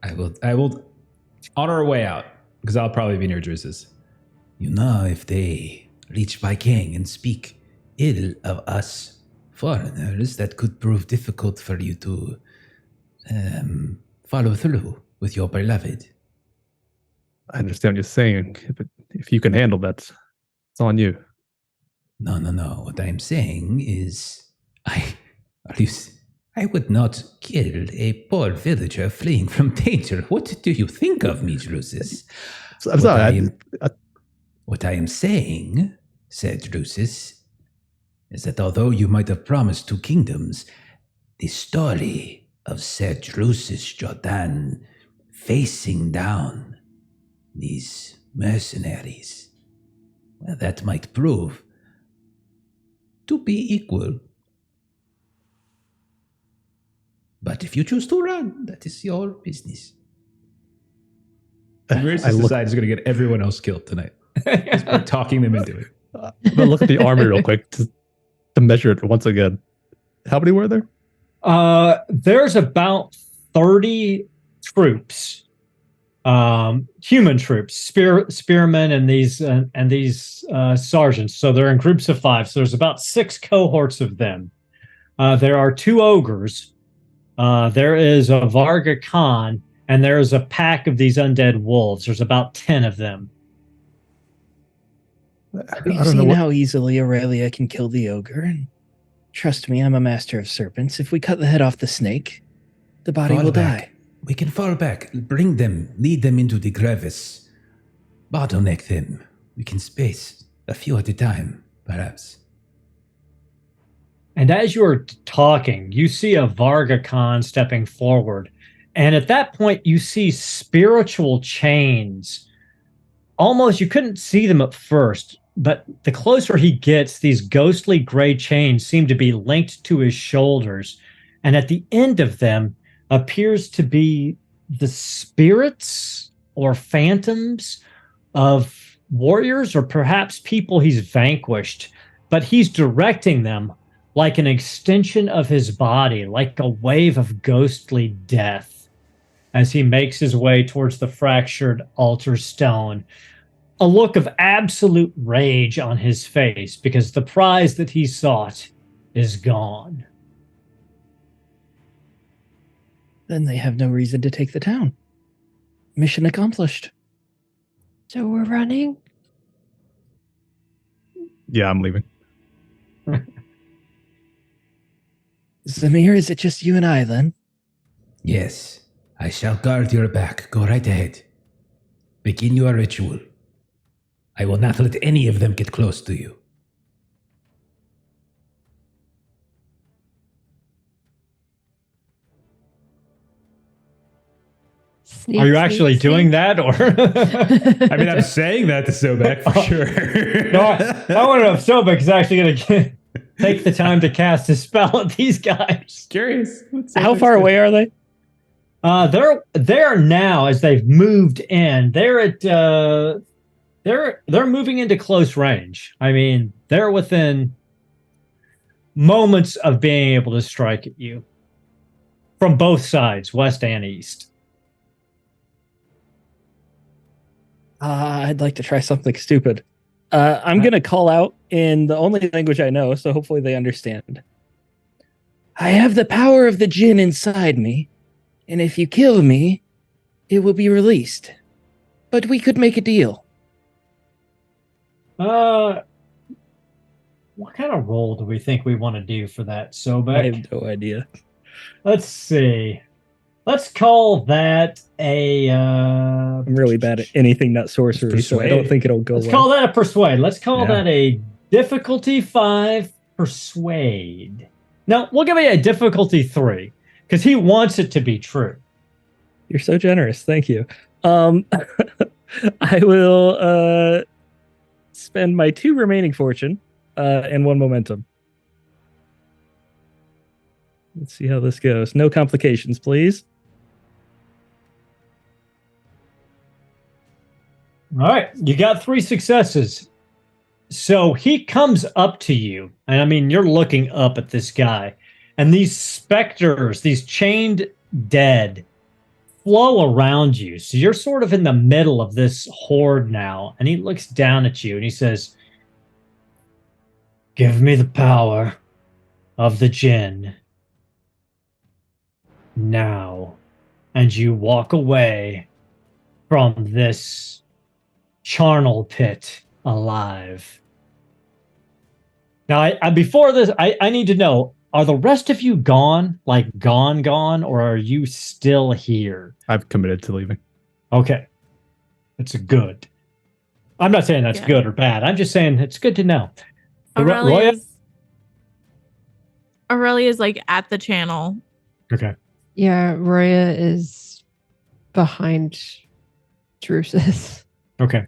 I will on our way out, because I'll probably be near Druce's. You know, if they reach Viking and speak ill of us foreigners, that could prove difficult for you to follow through with your beloved. I understand what you're saying, but if you can handle that, it's on you. No. What I'm saying is, I would not kill a poor villager fleeing from danger. What do you think of me, Drusus? I'm sorry. What I am saying, said Drusus, is that although you might have promised 2 kingdoms, the story of Sir Drusus Jordan facing down these mercenaries, well, that might prove to be equal. But if you choose to run, that is your business. Druce's is going to get everyone else killed tonight. Just by talking them into it. I'm gonna look at the army real quick to measure it once again. How many were there? There's about 30 troops, human troops, spearmen, and these sergeants. So they're in groups of 5. So there's about 6 cohorts of them. There are 2 ogres. There is a Varga Khan, and there is a pack of these undead wolves. There's about 10 of them. We've seen how easily Aurelia can kill the ogre, and trust me, I'm a master of serpents. If we cut the head off the snake, the body will die. We can fall back, bring them, lead them into the crevice, bottleneck them. We can space a few at a time, perhaps. And as you're talking, you see a Varga Khan stepping forward. And at that point, you see spiritual chains. Almost, you couldn't see them at first, but the closer he gets, these ghostly gray chains seem to be linked to his shoulders. And at the end of them appears to be the spirits or phantoms of warriors or perhaps people he's vanquished. But he's directing them like an extension of his body, like a wave of ghostly death, as he makes his way towards the fractured altar stone. A look of absolute rage on his face because the prize that he sought is gone. Then they have no reason to take the town. Mission accomplished. So we're running? Yeah, I'm leaving. Zamir, is it just you and I then? Yes, I shall guard your back. Go right ahead. Begin your ritual. I will not let any of them get close to you. Are you actually doing that, or? I mean, I'm saying that to Sobek for sure. No, I want to know if Sobek is actually going to take the time to cast a spell at these guys. Curious. How far away are they? They're now, as they've moved in, they're moving into close range. I mean, they're within moments of being able to strike at you from both sides, west and east. I'd like to try something stupid. I'm going to call out in the only language I know, so hopefully they understand. I have the power of the djinn inside me, and if you kill me, it will be released. But we could make a deal. What kind of role do we think we want to do for that, Sobek? I have no idea. Let's see. Let's call that a... I'm really bad at anything not sorcery, so I don't think it'll go well. Let's call that a persuade. Let's call that a Difficulty 5, persuade. Now, we'll give you a difficulty 3, because he wants it to be true. You're so generous. Thank you. I will spend my 2 remaining fortune and 1 momentum. Let's see how this goes. No complications, please. All right, you got 3 successes. So he comes up to you, and I mean, you're looking up at this guy, and these specters, these chained dead, flow around you. So you're sort of in the middle of this horde now, and he looks down at you and he says, "Give me the power of the djinn now." And you walk away from this charnel pit alive. Now, before this, I need to know, are the rest of you gone? Like gone, or are you still here? I've committed to leaving. Okay. It's good. I'm not saying that's good or bad. I'm just saying it's good to know. Aurelia's like at the channel. Okay. Yeah, Roya is behind Drusus. Okay.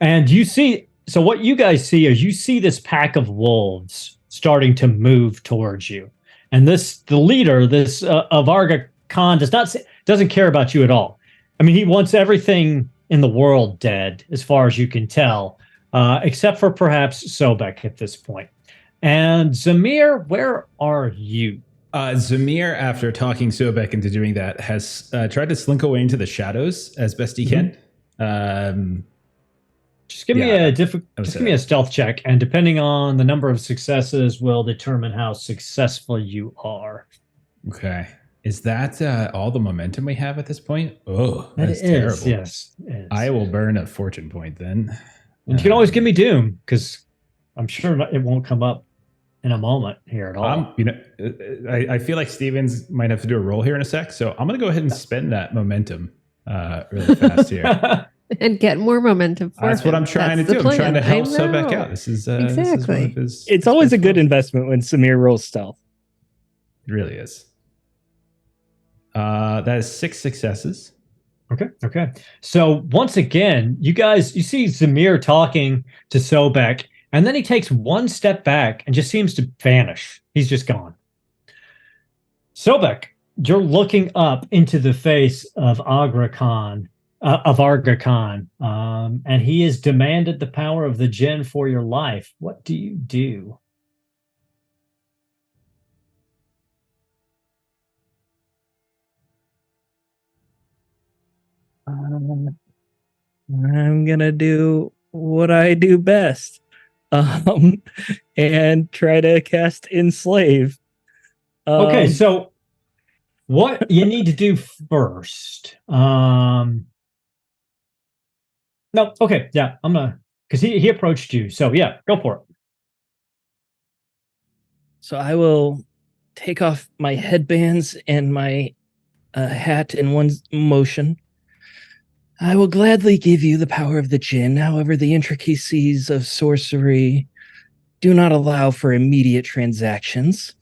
And you see, so what you guys see is you see this pack of wolves starting to move towards you. And the leader, this Avarga Khan, doesn't care about you at all. I mean, he wants everything in the world dead, as far as you can tell, except for perhaps Sobek at this point. And Zamir, where are you? Zamir, after talking Sobek into doing that, has tried to slink away into the shadows as best he can. Just give me a stealth check, and depending on the number of successes, will determine how successful you are. Okay. Is that all the momentum we have at this point? Oh, That that's is, terrible. yes. It is. I will burn a fortune point then. And you can always give me Doom, because I'm sure it won't come up in a moment here at all. I feel like Stevens might have to do a roll here in a sec, so I'm going to go ahead and spend that momentum really fast here. And get more momentum for That's him. what I'm trying to do. I'm trying to help Sobek out. This is exactly. This is one of his, It's always a good investment when Samir rolls stealth. It really is. That is 6 successes. Okay. So once again, you see Zamir talking to Sobek, and then he takes 1 step back and just seems to vanish. He's just gone. Sobek, you're looking up into the face of Avarga Khan, and he has demanded the power of the djinn for your life. What do you do? I'm gonna do what I do best, and try to cast Enslave. Okay, so what you need to do first? No, okay, yeah, I'm gonna, because he approached you, so yeah, go for it. So I will take off my headbands and my hat in one motion. I will gladly give you the power of the djinn. However, the intricacies of sorcery do not allow for immediate transactions.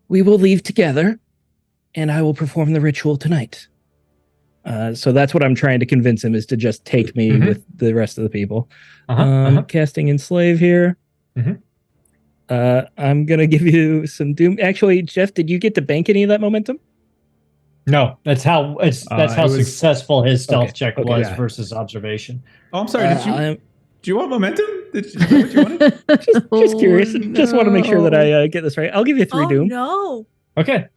We will leave together, and I will perform the ritual tonight. So that's what I'm trying to convince him, is to just take me with the rest of the people. Casting Enslave here. I'm going to give you some Doom. Actually, Jeff, did you get to bank any of that momentum? No, that's how successful his stealth check was versus observation. Oh, I'm sorry. Do you want momentum? Is that what you wanted? just curious. No. Just want to make sure that I get this right. I'll give you 3 Doom. No. Okay.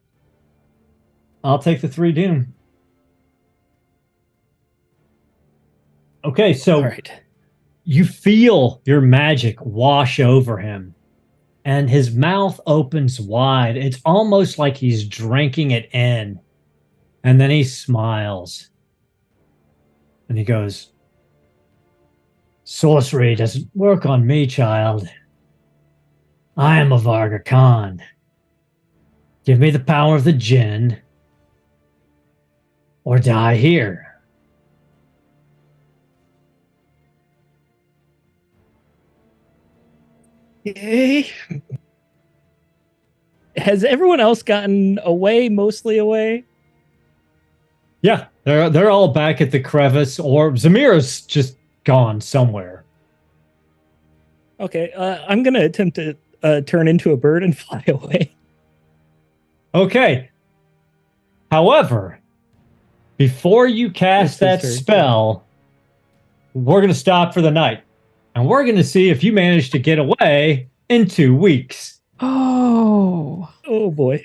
I'll take the 3 Doom. Okay, so you feel your magic wash over him, and his mouth opens wide. It's almost like he's drinking it in. And then he smiles. And he goes, "Sorcery doesn't work on me, child. I am Avarga Khan. Give me the power of the djinn, or die here." Okay. Has everyone else gotten away, mostly away? Yeah, they're all back at the crevice, or Zamira's just gone somewhere. Okay, I'm gonna attempt to turn into a bird and fly away. Okay. However, before you cast that spell, we're going to stop for the night. And we're going to see if you manage to get away in 2 weeks. Oh boy.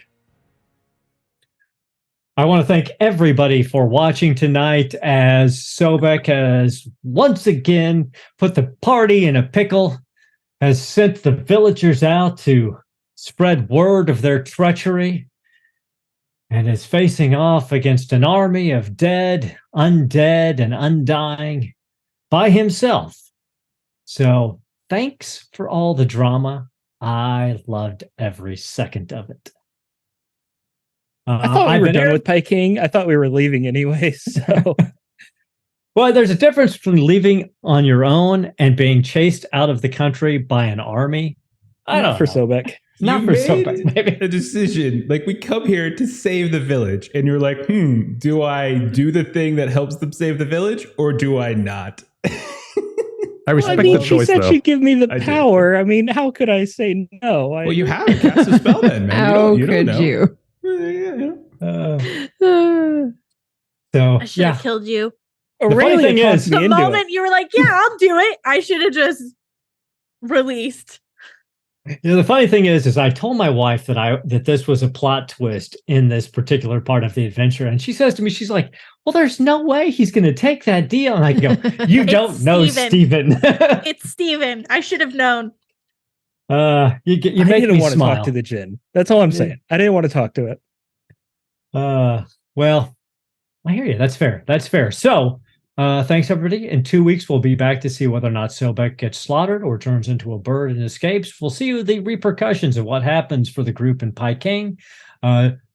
I want to thank everybody for watching tonight, as Sobek has once again put the party in a pickle, has sent the villagers out to spread word of their treachery, and is facing off against an army of dead, undead, and undying by himself. So thanks for all the drama. I loved every second of it. I thought we were done with Peking. I thought we were leaving anyway. So, well, there's a difference between leaving on your own and being chased out of the country by an army. I don't know. Sobek. Not you for made Sobek, maybe. a decision. Like, we come here to save the village, and you're like, do I do the thing that helps them save the village, or do I not? I respect the choice, she said though. she'd give me the power. I mean, how could I say no? Well, you haven't cast a spell then, man. How you could don't know. you? So I should have killed you. The funny thing is, The moment you were like, yeah, I'll do it, I should have just released. the funny thing is I told my wife that this was a plot twist in this particular part of the adventure, and she says to me, she's like, "Well, there's no way he's going to take that deal." And I go, "You don't know Steven." It's Steven. I should have known. You I make didn't me want to smile. talk to the djinn. That's all I'm saying. I didn't want to talk to it. Well, I hear you. That's fair. That's fair. So, thanks everybody. In 2 weeks, we'll be back to see whether or not Sobek gets slaughtered or turns into a bird and escapes. We'll see the repercussions of what happens for the group in Peking.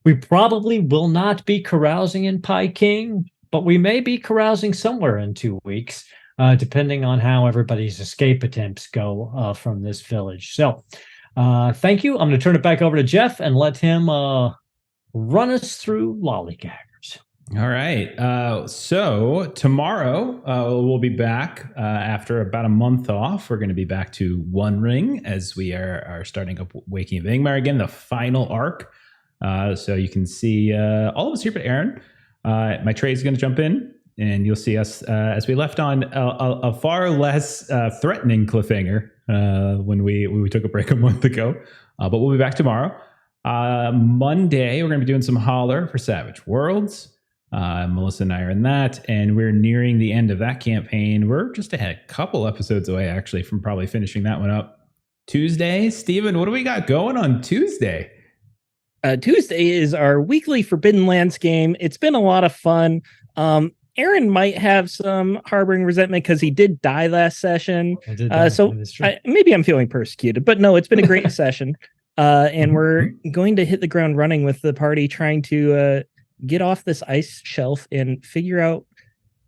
We probably will not be carousing in Peking, but we may be carousing somewhere in 2 weeks, depending on how everybody's escape attempts go from this village. So, thank you. I'm going to turn it back over to Jeff and let him run us through Lollygaggers. All right. So tomorrow we'll be back after about a month off. We're going to be back to One Ring as we are starting up Waking of Ingmar again, the final arc. So you can see all of us here but Aaron. My trade is going to jump in, and you'll see us as we left on a far less threatening cliffhanger when we took a break a month ago. But we'll be back tomorrow. Monday, we're going to be doing some Holler for Savage Worlds. Melissa and I are in that, and we're nearing the end of that campaign. We're just a couple episodes away, actually, from probably finishing that one up. Tuesday, Steven, what do we got going on Tuesday? Tuesday is our weekly Forbidden Lands game. It's been a lot of fun. Aaron might have some harboring resentment because he did die last session. Maybe I'm feeling persecuted, but no, it's been a great session. And we're going to hit the ground running with the party, trying to get off this ice shelf and figure out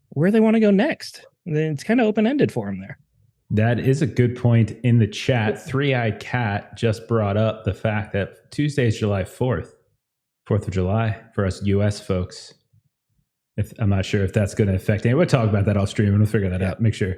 where they want to go next. It's kind of open-ended for them there. That is a good point. In the chat, Three-Eyed Cat just brought up the fact that Tuesday is July 4th, 4th of July for us US folks. I'm not sure if that's going to affect anything. We'll talk about that off stream and we'll figure that out. Make sure.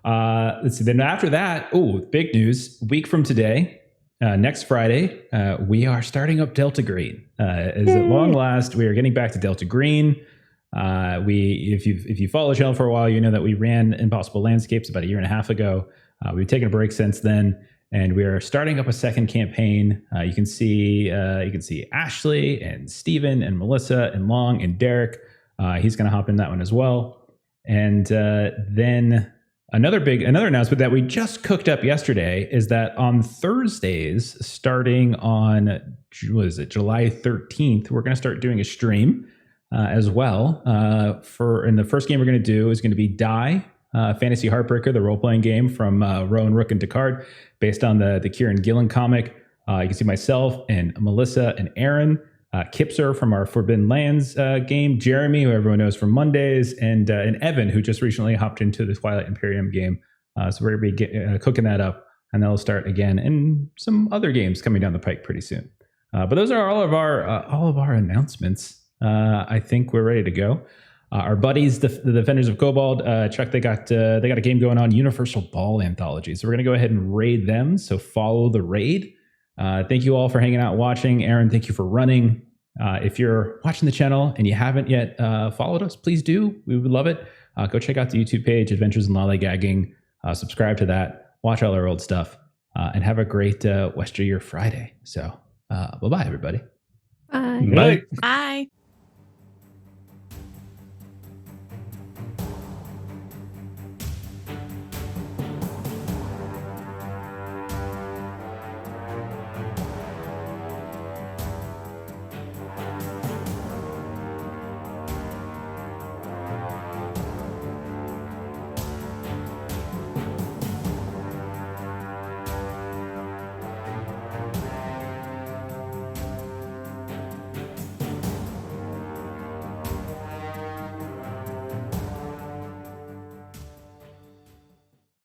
Let's see. Then after that, big news. A week from today, next Friday, we are starting up Delta Green. As at long last, we are getting back to Delta Green. If you follow the channel for a while, you know that we ran Impossible Landscapes about a year and a half ago. We've taken a break since then, and we are starting up a second campaign. You can see Ashley and Steven and Melissa and Long and Derek. He's going to hop in that one as well. And then another announcement that we just cooked up yesterday is that on Thursdays, starting on July 13th, we're going to start doing a stream as well. And the first game we're going to do is going to be Die, Fantasy Heartbreaker, the role-playing game from Rowan Rook and Descartes, based on the Kieran Gillen comic. You can see myself and Melissa and Aaron, Kipser from our Forbidden Lands game, Jeremy, who everyone knows from Mondays, and Evan, who just recently hopped into the Twilight Imperium game. So we're going to be cooking that up and they'll start again in some other games coming down the pike pretty soon. But those are all of our announcements. I think we're ready to go. Our buddies, the Defenders of Cobalt, Chuck, they got a game going on, Universal Ball Anthology. So we're gonna go ahead and raid them. So follow the raid. Thank you all for hanging out and watching. Aaron, thank you for running. If you're watching the channel and you haven't yet followed us, please do. We would love it. Go check out the YouTube page, Adventures in Lollygagging. Subscribe to that. Watch all our old stuff. And have a great West of Your Friday. So bye-bye, everybody. Bye. Bye. Bye.